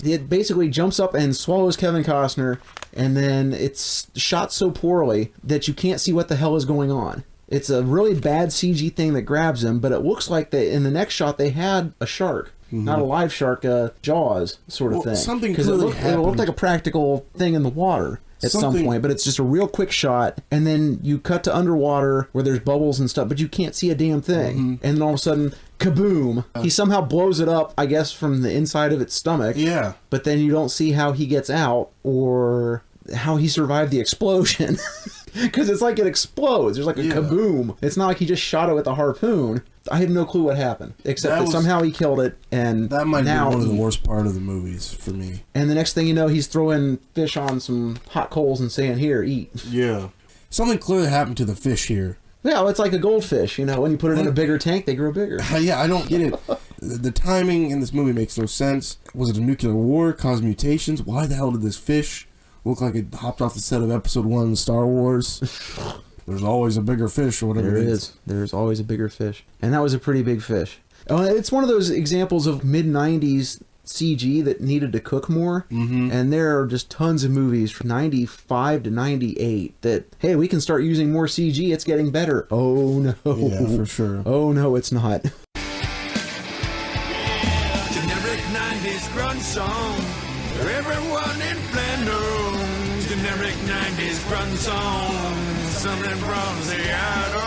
It basically jumps up and swallows Kevin Costner, and then it's shot so poorly that you can't see what the hell is going on. It's a really bad CG thing that grabs him, but it looks like in the next shot they had a shark. Not a live shark, Jaws sort of thing. Something because it looked like a practical thing in the water at some point, but it's just a real quick shot, and then you cut to underwater where there's bubbles and stuff, but you can't see a damn thing. And then all of a sudden, kaboom. He somehow blows it up, I guess, from the inside of its stomach. Yeah. But then you don't see how he gets out or how he survived the explosion. Because it's like it explodes. There's like a kaboom. It's not like he just shot it with a harpoon. I have no clue what happened, except that somehow he killed it, and that might be one of the worst part of the movies for me. And the next thing you know, he's throwing fish on some hot coals and saying, "Here, eat." Yeah. Something clearly happened to the fish here. Yeah, it's like a goldfish. You know, when you put it in a bigger tank, they grow bigger. Yeah, I don't get it. The timing in this movie makes no sense. Was it a nuclear war? Caused mutations? Why the hell did this fish look like it hopped off the set of Episode 1 of Star Wars? There's always a bigger fish or whatever There it is. There's always a bigger fish. And that was a pretty big fish. It's one of those examples of mid-90s CG that needed to cook more. Mm-hmm. And there are just tons of movies from 95 to 98 that, hey, we can start using more CG. It's getting better. Oh, no. Yeah, for sure. Oh, no, it's not. Generic 90s grunge song for everyone in Flanders. Generic 90s grunge song, something from Seattle.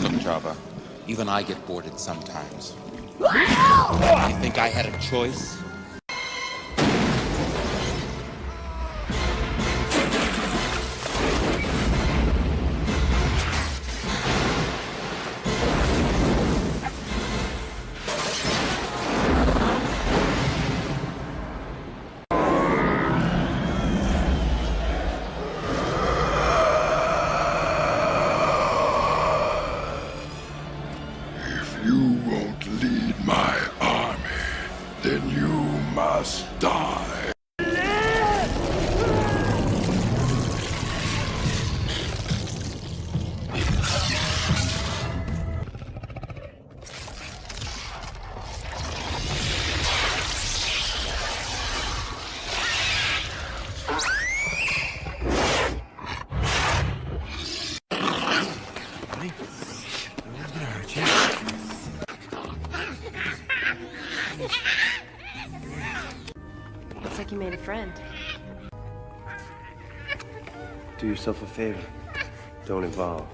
Look, Java, even I get bored sometimes. You think I had a choice? Looks like you made a friend. Do yourself a favor. Don't evolve.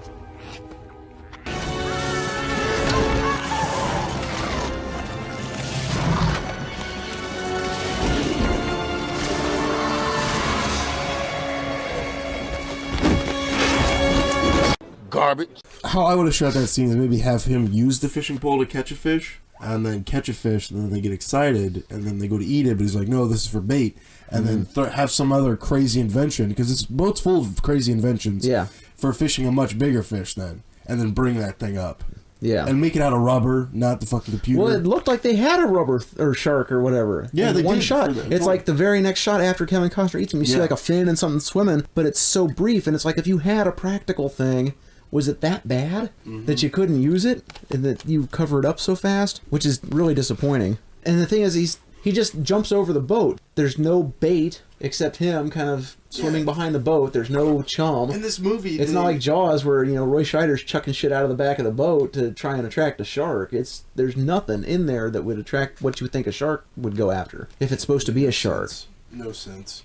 Garbage. How I would have shot that scene is maybe have him use the fishing pole to catch a fish, and then catch a fish, and then they get excited, and then they go to eat it, but he's like, no, this is for bait, and then have some other crazy invention, because it's boat's full of crazy inventions for fishing a much bigger fish then, and then bring that thing up. Yeah. And make it out of rubber, not the fucking computer. Well, it looked like they had a rubber or shark or whatever. Yeah, they one did shot. It's like the very next shot after Kevin Costner eats him, you see like a fin and something swimming, but it's so brief, and it's like if you had a practical thing, was it that bad that you couldn't use it and that you cover it up so fast? Which is really disappointing. And the thing is, he just jumps over the boat. There's no bait except him kind of swimming behind the boat. There's no chum. In this movie, it's not like Jaws where, you know, Roy Scheider's chucking shit out of the back of the boat to try and attract a shark. There's nothing in there that would attract what you would think a shark would go after if it's supposed to be a shark. No sense.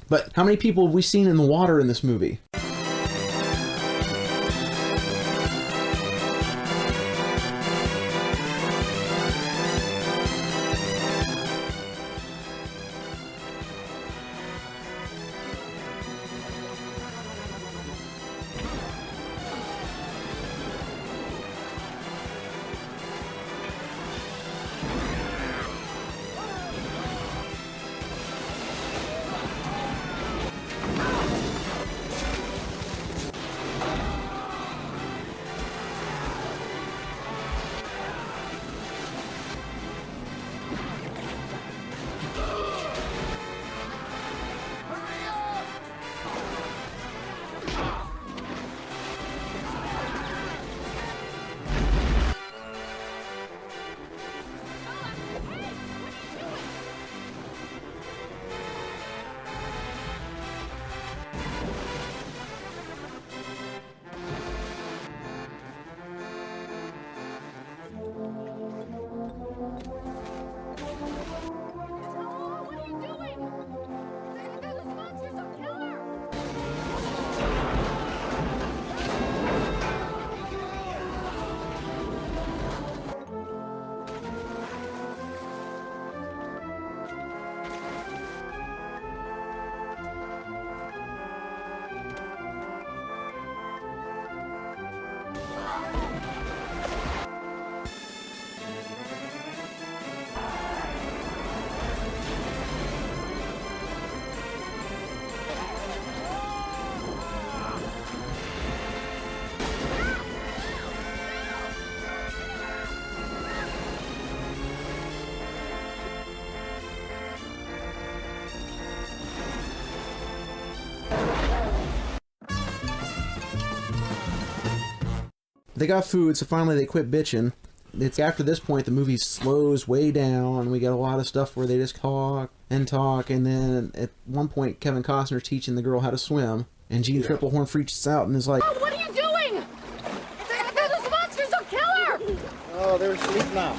But how many people have we seen in the water in this movie? They got food, so finally they quit bitching. It's after this point the movie slows way down. We get a lot of stuff where they just talk, and then at one point Kevin Costner's teaching the girl how to swim, and Jean Triplehorn freaks out and is like, Oh, what are you doing? Those monsters will kill her! Oh, they're asleep now.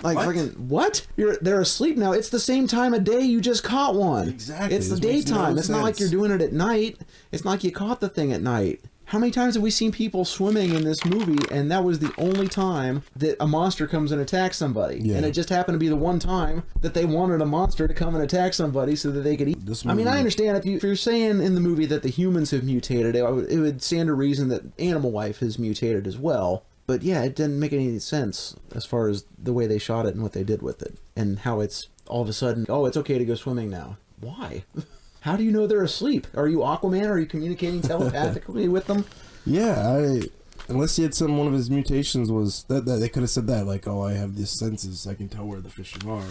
like, friggin' what? They're asleep now. It's the same time of day you just caught one. Exactly. It's the daytime. It's not like you're doing it at night. It's not like you caught the thing at night. How many times have we seen people swimming in this movie, and that was the only time that a monster comes and attacks somebody? Yeah. And it just happened to be the one time that they wanted a monster to come and attack somebody so that they could eat. I mean, I understand if you're saying in the movie that the humans have mutated, it would stand to reason that animal life has mutated as well. But yeah, it didn't make any sense as far as the way they shot it and what they did with it. And how it's all of a sudden, oh, it's okay to go swimming now. Why? How do you know they're asleep? Are you Aquaman? Are you communicating telepathically with them? Yeah, unless he had one of his mutations was that they could have said that, like, oh, I have these senses, I can tell where the fish are.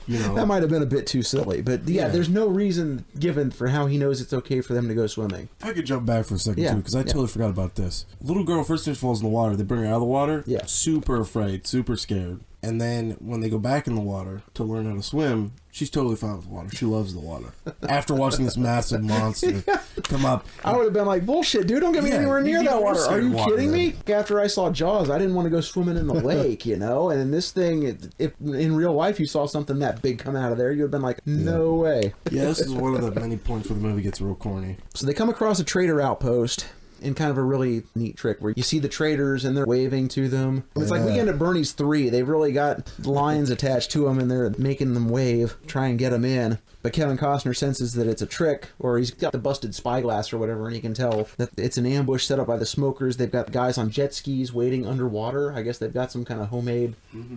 You know, that might have been a bit too silly, but yeah, there's no reason given for how he knows it's okay for them to go swimming. If I could jump back for a second too, because I totally forgot about this. Little girl first thing falls in the water, they bring her out of the water. Yeah, super afraid, super scared. And then when they go back in the water to learn how to swim, she's totally fine with the water. She loves the water. After watching this massive monster come up. I would have been like, bullshit, dude, don't get me anywhere near that water. Are you kidding me? After I saw Jaws, I didn't want to go swimming in the lake, you know? And in this thing, if in real life you saw something that big come out of there, you would have been like, no way. Yeah, this is one of the many points where the movie gets real corny. So they come across a trader outpost in kind of a really neat trick where you see the traders and they're waving to them. It's like Weekend at Bernie's 3. They've really got lines attached to them and they're making them wave, try and get them in. But Kevin Costner senses that it's a trick, or he's got the busted spyglass or whatever, and he can tell that it's an ambush set up by the smokers. They've got guys on jet skis waiting underwater. I guess they've got some kind of homemade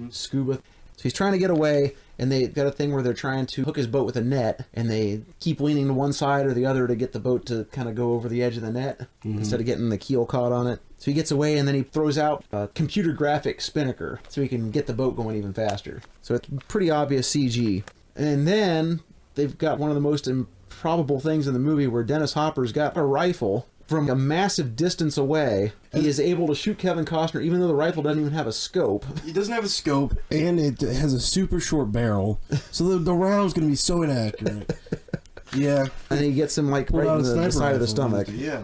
scuba. So he's trying to get away, and they've got a thing where they're trying to hook his boat with a net, and they keep leaning to one side or the other to get the boat to kind of go over the edge of the net instead of getting the keel caught on it. So he gets away, and then he throws out a computer graphic spinnaker so he can get the boat going even faster. So it's pretty obvious CG. And then they've got one of the most improbable things in the movie where Dennis Hopper's got a rifle. From a massive distance away, he is able to shoot Kevin Costner, even though the rifle doesn't even have a scope. It doesn't have a scope, and it has a super short barrel, so the round's going to be so inaccurate. Yeah. And he gets him, like, right in the side of the stomach. Yeah.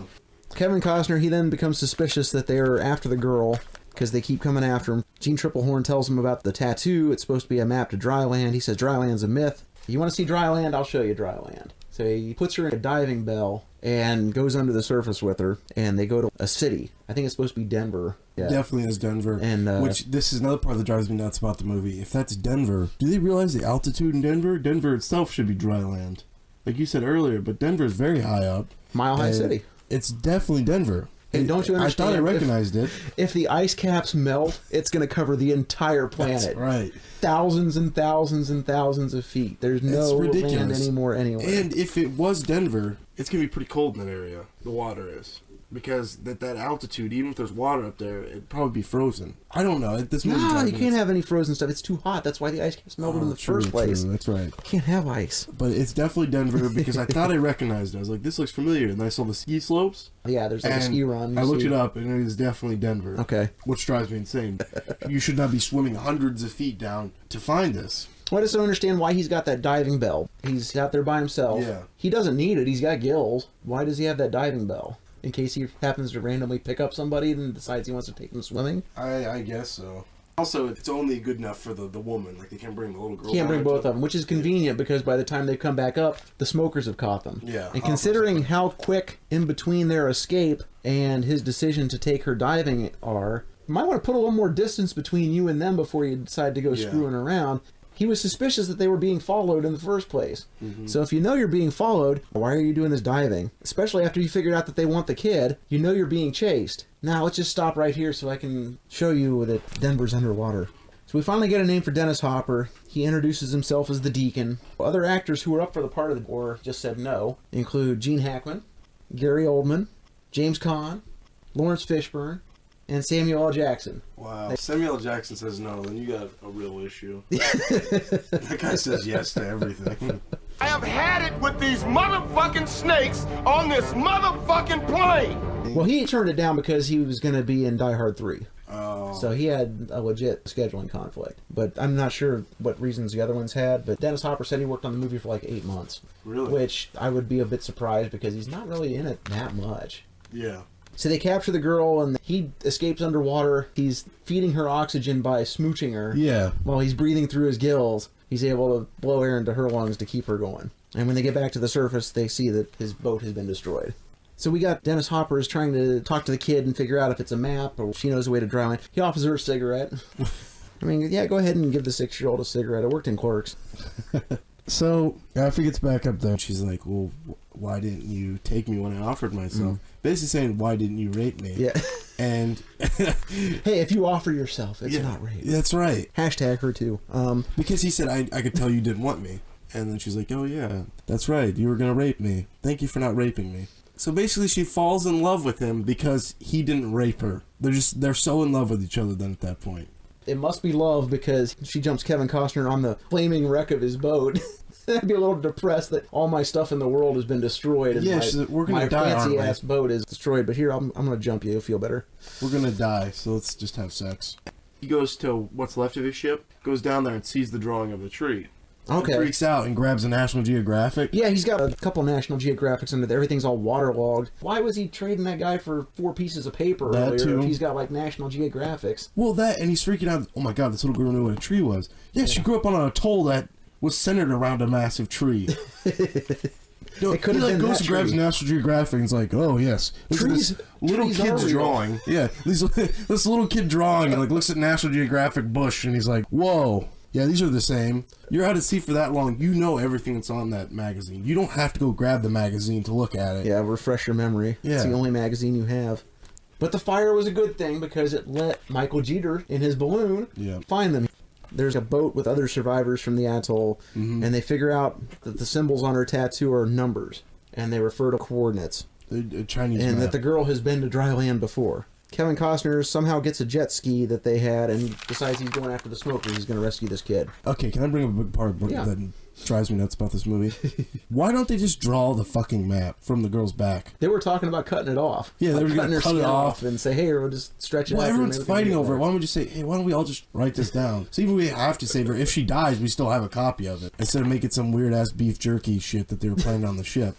Kevin Costner, he then becomes suspicious that they're after the girl, because they keep coming after him. Jean Triplehorn tells him about the tattoo. It's supposed to be a map to dry land. He says dry land's a myth. You want to see dry land? I'll show you dry land. So he puts her in a diving bell and goes under the surface with her, and they go to a city. I think it's supposed to be Denver. Yeah. Definitely is Denver. And which, this is another part that drives me nuts about the movie. If that's Denver, do they realize the altitude in Denver? Denver itself should be dry land. Like you said earlier, but Denver is very high up. Mile High City. It's definitely Denver. And don't you understand? I thought I recognized it. If the ice caps melt, it's going to cover the entire planet. That's right. Thousands and thousands and thousands of feet. There's no land anymore anywhere. And if it was Denver, it's going to be pretty cold in that area. The water is. Because that altitude, even if there's water up there, it'd probably be frozen. I don't know. No, you can't have any frozen stuff. It's too hot. That's why the ice caps melted in the first place. True, that's right. You can't have ice. But it's definitely Denver because I thought I recognized it. I was like, this looks familiar. And then I saw the ski slopes. Yeah, there's like a ski run. I looked it up, and it is definitely Denver. Okay. Which drives me insane. You should not be swimming hundreds of feet down to find this. Well, I just don't understand why he's got that diving bell. He's out there by himself. Yeah. He doesn't need it. He's got gills. Why does he have that diving bell? In case he happens to randomly pick up somebody and decides he wants to take them swimming? I guess so. Also, it's only good enough for the woman. Like, they can't bring the little girl. Can't bring both of them, which is convenient because by the time they come back up, the smokers have caught them. Yeah. And considering how quick in between their escape and his decision to take her diving are, you might want to put a little more distance between you and them before you decide to go screwing around. He was suspicious that they were being followed in the first place. So if you know you're being followed, why are you doing this diving? Especially after you figured out that they want the kid, you know you're being chased. Now let's just stop right here so I can show you that Denver's underwater. So we finally get a name for Dennis Hopper. He introduces himself as the Deacon. Other actors who were up for the part of the or just said no include Gene Hackman, Gary Oldman, James Caan, Lawrence Fishburne, and Samuel L. Jackson. Wow. Samuel L. Jackson says no, then you got a real issue. That guy says yes to everything. I have had it with these motherfucking snakes on this motherfucking plane. Well, he turned it down because he was going to be in Die Hard 3. Oh. So he had a legit scheduling conflict. But I'm not sure what reasons the other ones had. But Dennis Hopper said he worked on the movie for like 8 months. Really? Which I would be a bit surprised because he's not really in it that much. Yeah. So they capture the girl and he escapes underwater. He's feeding her oxygen by smooching her. Yeah. While he's breathing through his gills, he's able to blow air into her lungs to keep her going. And when they get back to the surface, they see that his boat has been destroyed. So we got Dennis Hopper is trying to talk to the kid and figure out if it's a map or she knows the way to dryland. He offers her a cigarette. I mean, yeah, go ahead and give the 6-year-old a cigarette. I worked in Clerks. So after he gets back up there, she's like, well, why didn't you take me when I offered myself? Basically saying, why didn't you rape me? Yeah. And hey, if you offer yourself, it's not rape. That's right. Hashtag her too. Because he said, I could tell you didn't want me. And then she's like, oh yeah, that's right. You were going to rape me. Thank you for not raping me. So basically she falls in love with him because he didn't rape her. They're so in love with each other then at that point. It must be love because she jumps Kevin Costner on the flaming wreck of his boat. I'd be a little depressed that all my stuff in the world has been destroyed and we're gonna my die, fancy aren't ass boat is destroyed. But here, I'm going to jump you. You'll feel better. We're going to die, so let's just have sex. He goes to what's left of his ship, goes down there and sees the drawing of the tree. Okay. He freaks out and grabs a National Geographic. Yeah, he's got a couple National Geographics under there. Everything's all waterlogged. Why was he trading that guy for 4 pieces of paper earlier if he's got like National Geographics? Well, that, and he's freaking out. Oh my god, this little girl knew what a tree was. Yeah, she grew up on an atoll that was centered around a massive tree. No, he like goes and grabs National Geographic and is like, "Oh yes, trees, little kid's drawing." Yeah, this little kid drawing and like looks at National Geographic bush and he's like, "Whoa, yeah, these are the same." You're out at sea for that long, you know everything that's on that magazine. You don't have to go grab the magazine to look at it. Yeah, refresh your memory. Yeah. It's the only magazine you have. But the fire was a good thing because it let Michael Jeter in his balloon find them. There's a boat with other survivors from the atoll, and they figure out that the symbols on her tattoo are numbers, and they refer to coordinates. Chinese and map. that the girl has been to dry land before. Kevin Costner somehow gets a jet ski that they had and decides he's going after the smokers. He's going to rescue this kid. Okay, can I bring up a big part that drives me nuts about this movie? Why don't they just draw the fucking map from the girl's back? They were talking about cutting it off. Yeah, they were cutting going to her cut it skin off and say, hey, we'll just stretch it out. Well, everyone's fighting over it. Why don't we just say, hey, why don't we all just write this down? So even if we have to save her, if she dies, we still have a copy of it. Instead of making some weird-ass beef jerky shit that they were planning on the ship.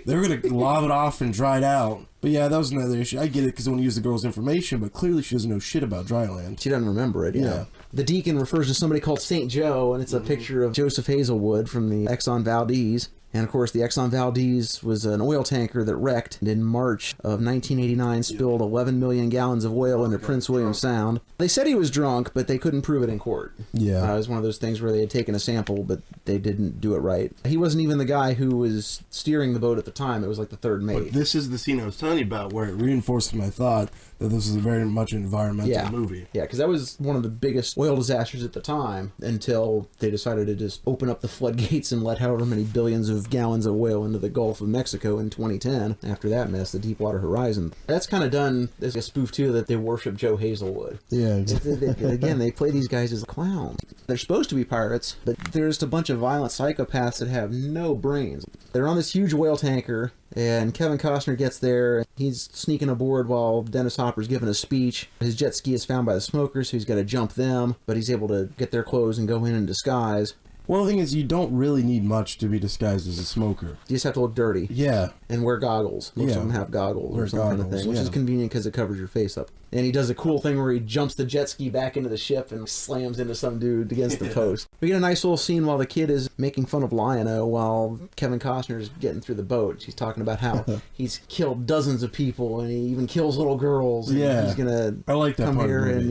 They were going to lob it off and dry it out. But yeah, that was another issue. I get it because they want to use the girl's information, but clearly she doesn't know shit about dryland. She doesn't remember it, yeah. The deacon refers to somebody called St. Joe, and it's a picture of Joseph Hazelwood from the Exxon Valdez. And of course, the Exxon Valdez was an oil tanker that wrecked in March of 1989, spilled 11 million gallons of oil into Prince William Sound. They said he was drunk, but they couldn't prove it in court. Yeah. It was one of those things where they had taken a sample, but they didn't do it right. He wasn't even the guy who was steering the boat at the time. It was like the third mate. But this is the scene I was telling you about where it reinforces my thought that this is a very much environmental movie. Yeah, because that was one of the biggest oil disasters at the time until they decided to just open up the floodgates and let however many billions of gallons of oil into the Gulf of Mexico in 2010. After that mess, the Deepwater Horizon. That's kind of done as a spoof, too, that they worship Joe Hazelwood. Yeah, exactly. Again, they play these guys as clowns. They're supposed to be pirates, but there's just a bunch of violent psychopaths that have no brains. They're on this huge oil tanker, and Kevin Costner gets there. He's sneaking aboard while Dennis Hopper's giving a speech. His jet ski is found by the smokers, so he's got to jump them, but he's able to get their clothes and go in disguise. Well, the thing is, you don't really need much to be disguised as a smoker. You just have to look dirty. Yeah. And wear goggles. Most of them have goggles or some kind of thing, which is convenient because it covers your face up. And he does a cool thing where he jumps the jet ski back into the ship and slams into some dude against the post. We get a nice little scene while the kid is making fun of Lion-O while Kevin Costner is getting through the boat. She's talking about how he's killed dozens of people and he even kills little girls. And he's gonna come here and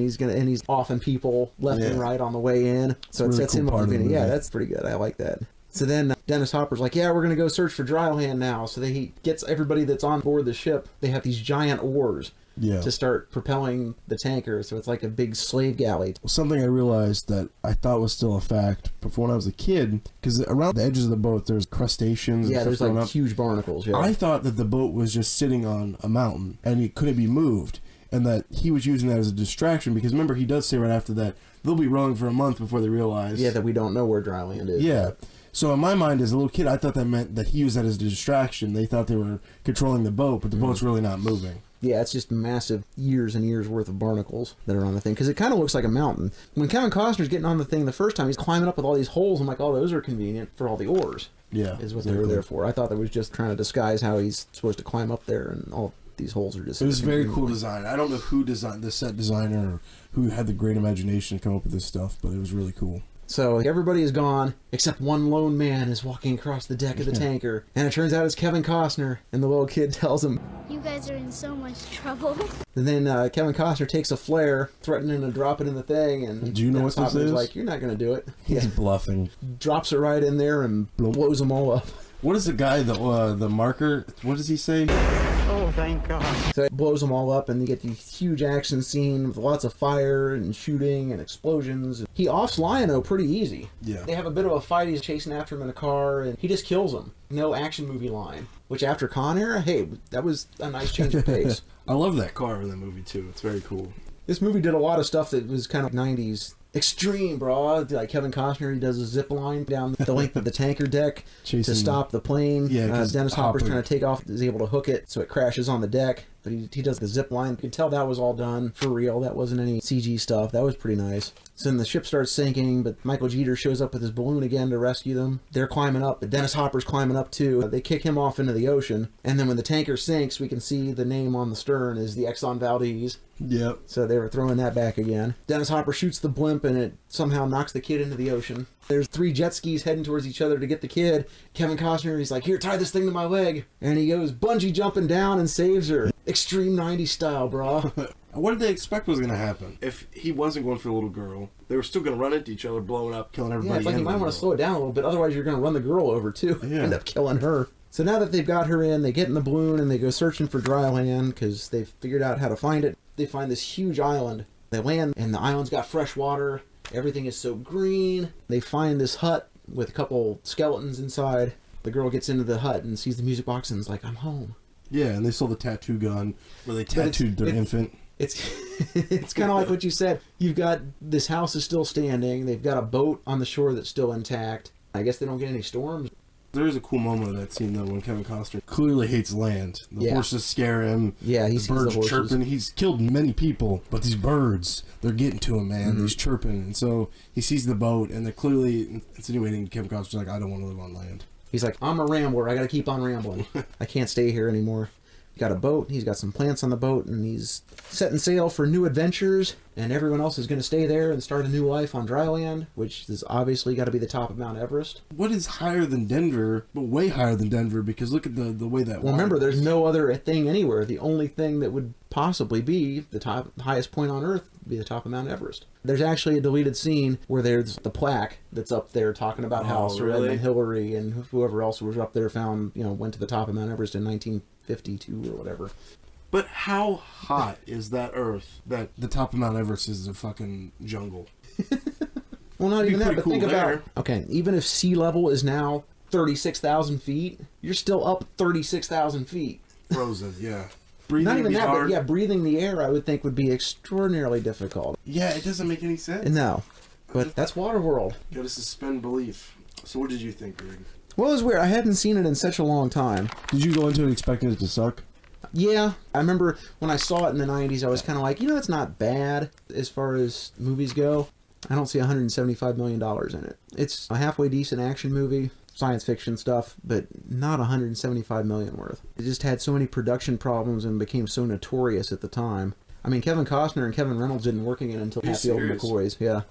he's offing people left and right on the way in. So it sets him up. Yeah, that's pretty good. I like that. So then Dennis Hopper's like, yeah, we're going to go search for dry land now. So he gets everybody that's on board the ship. They have these giant oars to start propelling the tanker. So it's like a big slave galley. Something I realized that I thought was still a fact before when I was a kid, because around the edges of the boat there's crustaceans. Yeah, and there's like huge barnacles. Yeah. I thought that the boat was just sitting on a mountain and it couldn't be moved. And that he was using that as a distraction because remember, he does say right after that, they'll be rowing for a month before they realize. Yeah, that we don't know where dry land is. Yeah. So in my mind, as a little kid, I thought that meant that he used that as a distraction. They thought they were controlling the boat, but the boat's really not moving. Yeah, it's just massive years and years worth of barnacles that are on the thing, because it kind of looks like a mountain. When Kevin Costner's getting on the thing the first time, he's climbing up with all these holes. I'm like, oh, those are convenient for all the oars. Yeah, is what they were there for. I thought that was just trying to disguise how he's supposed to climb up there, and all these holes are just... It was very cool design. I don't know who designed the set designer or who had the great imagination to come up with this stuff, but it was really cool. So everybody is gone, except one lone man is walking across the deck of the tanker, and it turns out it's Kevin Costner, and the little kid tells him, "You guys are in so much trouble." And then Kevin Costner takes a flare, threatening to drop it in the thing, and do you know what this is? Like, you're not going to do it. He's bluffing. Drops it right in there and blows them all up. What is the guy, the marker, what does he say? Oh, thank God. So it blows them all up, and you get these huge action scene with lots of fire and shooting and explosions. He offs Lion-O pretty easy. Yeah. They have a bit of a fight. He's chasing after him in a car, and he just kills him. No action movie line. Which after Con Air, hey, that was a nice change of pace. I love that car in that movie, too. It's very cool. This movie did a lot of stuff that was kind of 90s extreme, bro. Like Kevin Costner, he does a zip line down the length of the tanker deck to stop the plane. Yeah, Dennis Hopper's trying to take off, is able to hook it so it crashes on the deck. But he does the zip line. You can tell that was all done for real. That wasn't any CG stuff. That was pretty nice. So then the ship starts sinking, but Michael Jeter shows up with his balloon again to rescue them. They're climbing up, but Dennis Hopper's climbing up too. They kick him off into the ocean, and then when the tanker sinks, we can see the name on the stern is the Exxon Valdez. Yep. So they were throwing that back again. Dennis Hopper shoots the blimp, and it somehow knocks the kid into the ocean. There's 3 jet skis heading towards each other to get the kid. Kevin Costner, he's like, here, tie this thing to my leg. And he goes bungee jumping down and saves her. Extreme 90s style, bro. What did they expect was going to happen? If he wasn't going for the little girl, they were still going to run into each other, blowing up, killing everybody. Yeah, it's like you might want to slow it down a little bit, otherwise you're going to run the girl over too. Yeah. End up killing her. So now that they've got her in, they get in the balloon and they go searching for dry land because they've figured out how to find it. They find this huge island. They land, and the island's got fresh water. Everything is so green. They find this hut with a couple skeletons inside. The girl gets into the hut and sees the music box and is like, I'm home. Yeah, and they saw the tattoo gun where they tattooed their infant. It's kind of like what you said. You've got this house is still standing. They've got a boat on the shore that's still intact. I guess they don't get any storms. There is a cool moment of that scene, though, when Kevin Costner clearly hates land. The horses scare him. Yeah, he sees the birds horses chirping. He's killed many people, but these birds, they're getting to him, man. He's chirping. And so he sees the boat, and they're clearly insinuating to Kevin Costner, like, I don't want to live on land. He's like, I'm a rambler. I got to keep on rambling. I can't stay here anymore. He's got a boat. He's got some plants on the boat, and he's setting sail for new adventures. And everyone else is going to stay there and start a new life on dry land, which is obviously got to be the top of Mount Everest. What is higher than Denver, but way higher than Denver? Because look at the way that. Well, remember, there's no other thing anywhere. The only thing that would possibly be the highest point on Earth would be the top of Mount Everest. There's actually a deleted scene where there's the plaque that's up there talking about how Sir Edmund Hillary and whoever else was up there went to the top of Mount Everest in 1952 or whatever. But how hot is that Earth that the top of Mount Everest is a fucking jungle? Well, not even that, but cool think there. about... Okay, even if sea level is now 36,000 feet, you're still up 36,000 feet. Frozen, yeah. Breathing Not even that, hard. but yeah, breathing the air I would think would be extraordinarily difficult. Yeah, it doesn't make any sense. No, but that's Waterworld. Gotta suspend belief. So what did you think, Greg? Well, it was weird. I hadn't seen it in such a long time. Did you go into it expecting it to suck? Yeah, I remember when I saw it in the 90s, I was kind of like, it's not bad as far as movies go. I don't see $175 million in it. It's a halfway decent action movie, science fiction stuff, but not $175 million worth. It just had so many production problems and became so notorious at the time. I mean, Kevin Costner and Kevin Reynolds didn't working in it until Happy Old McCoys. Yeah.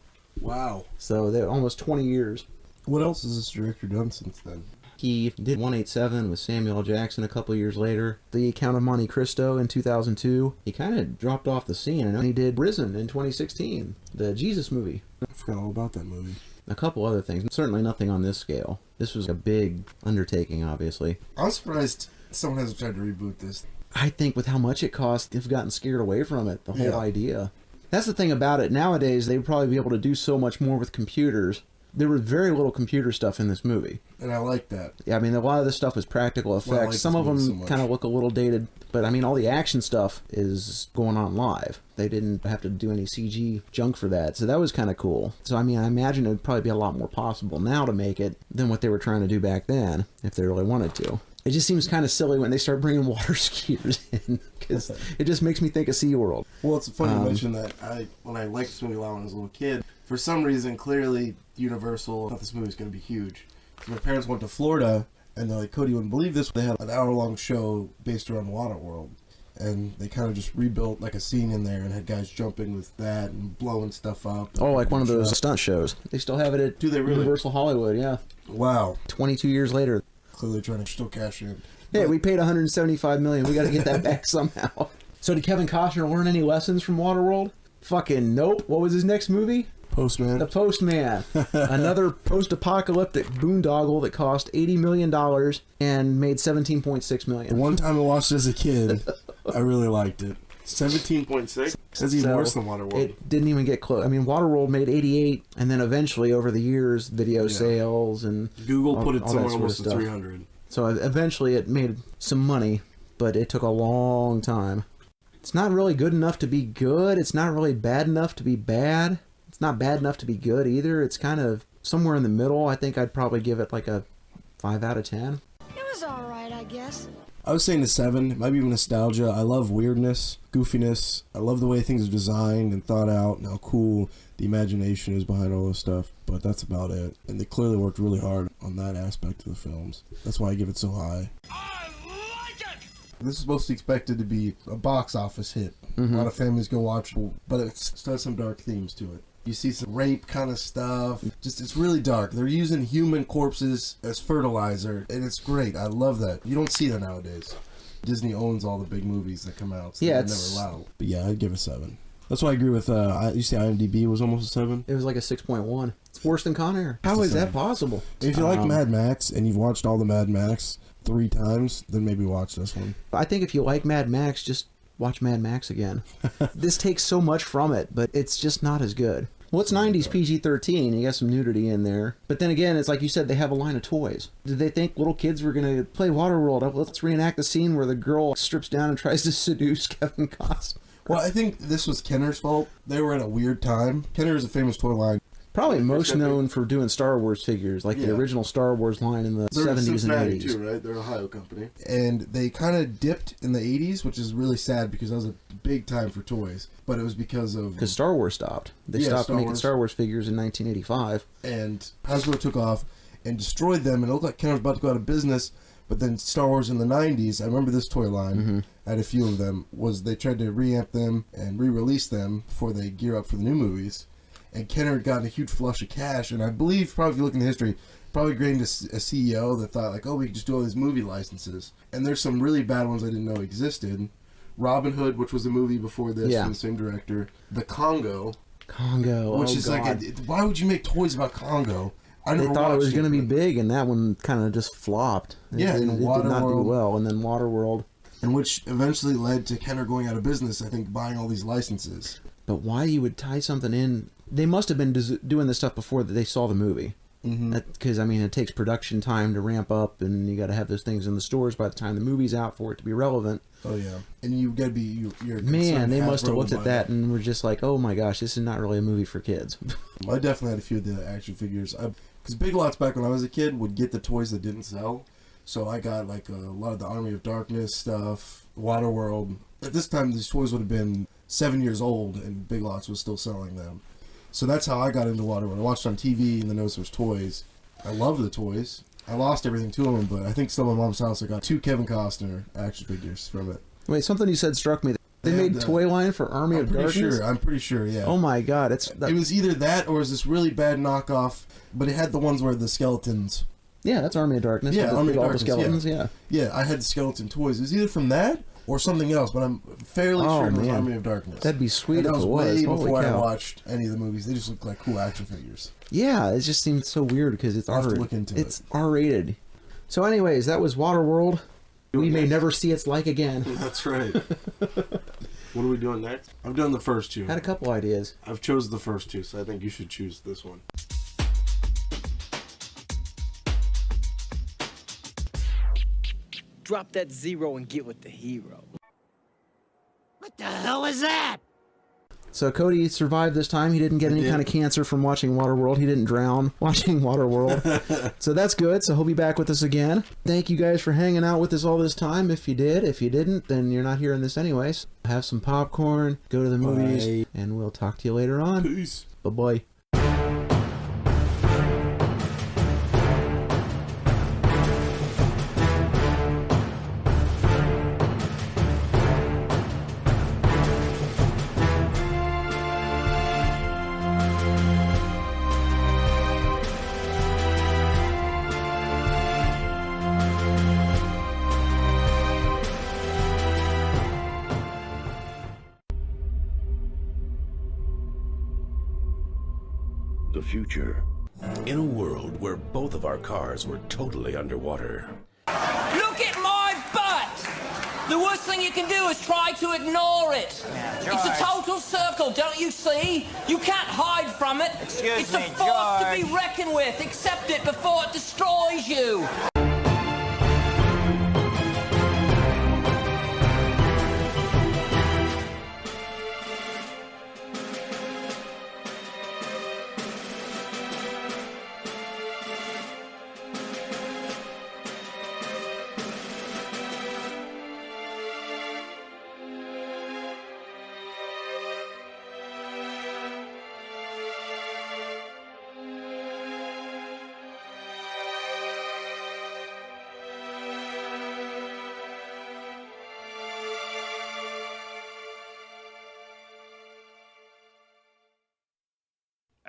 Wow. So they're almost 20 years. What else has this director done since then? He did 187 with Samuel L. Jackson a couple years later. The Count of Monte Cristo in 2002. He kind of dropped off the scene, and he did Risen in 2016, the Jesus movie. I forgot all about that movie. A couple other things. Certainly nothing on this scale. This was a big undertaking, obviously. I'm surprised someone hasn't tried to reboot this. I think with how much it cost, they've gotten scared away from it, the whole idea. That's the thing about it. Nowadays, they would probably be able to do so much more with computers. there was very little computer stuff in this movie. And I like that. Yeah, I mean, a lot of this stuff was practical effects. Well, I like Some this of movie them so kind of look a little dated, but I mean, all the action stuff is going on live. They didn't have to do any CG junk for that, so that was kind of cool. So, I mean, I imagine it would probably be a lot more possible now to make it than what they were trying to do back then, if they really wanted to. It just seems kind of silly when they start bringing water skiers in, because it just makes me think of SeaWorld. Well, it's funny you mention that. When I liked this movie a lot when I was a little kid, for some reason, clearly, Universal thought this movie was going to be huge. My parents went to Florida, and they're like, Cody, you wouldn't believe this. They had an hour-long show based around Waterworld. And they kind of just rebuilt like a scene in there and had guys jumping with that and blowing stuff up. Oh, like one of those stunt shows. They still have it at Universal Hollywood, yeah. Wow. 22 years later. Clearly trying to still cash in. Hey, we paid $175 million. We got to get that back somehow. So did Kevin Costner learn any lessons from Waterworld? Fucking nope. What was his next movie? Postman. The Postman. Another post-apocalyptic boondoggle that cost $80 million and made $17.6 million. The one time I watched it as a kid, I really liked it. 17.6? That's even worse than Waterworld. It didn't even get close. I mean, Waterworld made 88, and then eventually, over the years, video sales and Google put it all somewhere that sort almost of to stuff. 300. So eventually it made some money, but it took a long time. It's not really good enough to be good. It's not really bad enough to be bad. It's not bad enough to be good either. It's kind of somewhere in the middle. I think I'd probably give it like a 5 out of 10. It was alright, I guess. I was saying a 7. It might be nostalgia. I love weirdness, goofiness. I love the way things are designed and thought out and how cool the imagination is behind all this stuff. But that's about it. And they clearly worked really hard on that aspect of the films. That's why I give it so high. This is mostly expected to be a box office hit. A lot of families go watch it, but it still has some dark themes to it. You see some rape kind of stuff. Just, it's really dark. They're using human corpses as fertilizer, and it's great. I love that. You don't see that nowadays. Disney owns all the big movies that come out, so Yeah, they're it's- never allowed. But yeah, I'd give it 7. That's why I agree with, you see IMDb was almost a 7? It was like a 6.1. It's worse than Con Air. How is that possible? If you like Mad Max, and you've watched all the Mad Max 3 times, then maybe watch this one. I think if you like Mad Max, just watch Mad Max again. This takes so much from it, but it's just not as good. Well, it's 90s PG-13. You got some nudity in there. But then again, it's like you said, they have a line of toys. Did they think little kids were going to play Waterworld? Oh, let's reenact the scene where the girl strips down and tries to seduce Kevin Costner. Well, I think this was Kenner's fault. They were at a weird time. Kenner is a famous toy line. Probably most known for doing Star Wars figures, like the original Star Wars line in the They're 70s and Cincinnati 80s. too, right? They're an Ohio company. And they kind of dipped in the 80s, which is really sad because that was a big time for toys. But it was because Star Wars stopped. They stopped making Star Wars figures in 1985. And Hasbro took off and destroyed them, and it looked like Kenner was about to go out of business. But then Star Wars in the 90s, I remember this toy line, I had a few of them, was they tried to reamp them and re-release them before they gear up for the new movies. And Kenner had gotten a huge flush of cash, and I believe, probably if you look in the history, probably created a CEO that thought, like, oh, we could just do all these movie licenses. And there's some really bad ones I didn't know existed. Robin Hood, which was a movie before this from the same director. The Congo. Which is God. like, why would you make toys about Congo? They thought it was going to be big, and that one kind of just flopped. It did not do well, and then Waterworld. And which eventually led to Kenner going out of business, I think, buying all these licenses. But why you would tie something in... They must have been doing this stuff before they saw the movie. Because, I mean, it takes production time to ramp up, and you got to have those things in the stores by the time the movie's out for it to be relevant. Oh, yeah. And you got to be... Man, they must have looked at that and were just like, oh my gosh, this is not really a movie for kids. I definitely had a few of the action figures. Because Big Lots back when I was a kid would get the toys that didn't sell. So I got like a lot of the Army of Darkness stuff, Waterworld. At this time, these toys would have been 7 years old, and Big Lots was still selling them. So that's how I got into Waterworld. I watched on TV, and then noticed there was toys. I loved the toys. I lost everything to them, but I think still at my mom's house I got 2 Kevin Costner action figures from it. Wait, something you said struck me. They made toy line for Army of Darkness? I'm pretty sure, yeah. Oh my god. It was either that or it was this really bad knockoff, but it had the ones where the skeletons... Yeah, that's Army of Darkness. Yeah, Army of Darkness, skeletons, yeah. Yeah, I had the skeleton toys. It was either from that or something else, but I'm fairly sure it was Army of Darkness. That'd be sweet and if that was it was. way Holy before cow. I watched any of the movies. They just looked like cool action figures. Yeah, it just seems so weird because it's I'll have to look into it. It's R-rated. So anyways, that was Waterworld. We may never see its like again. That's right. What are we doing next? I've done the first 2. Had a couple ideas. I've chosen the first 2, so I think you should choose this one. drop that zero and get with the hero. What the hell is that? So Cody survived this time. He didn't get any kind of cancer from watching Waterworld. He didn't drown watching Waterworld. So that's good. So he'll be back with us again. Thank you guys for hanging out with us all this time. If you did. If you didn't, then you're not hearing this anyways. Have some popcorn, go to the movies, and we'll talk to you later on. Peace. Bye-bye. The future. In a world where both of our cars were totally underwater. Look at my butt! The worst thing you can do is try to ignore it. It's a total circle, don't you see? You can't hide from it. It's a force to be reckoned with. Accept it before it destroys you.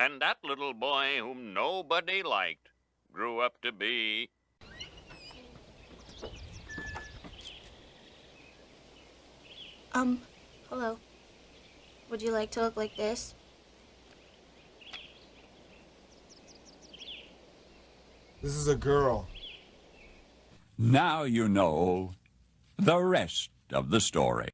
And that little boy whom nobody liked grew up to be... Hello. Would you like to look like this? This is a girl. Now you know the rest of the story.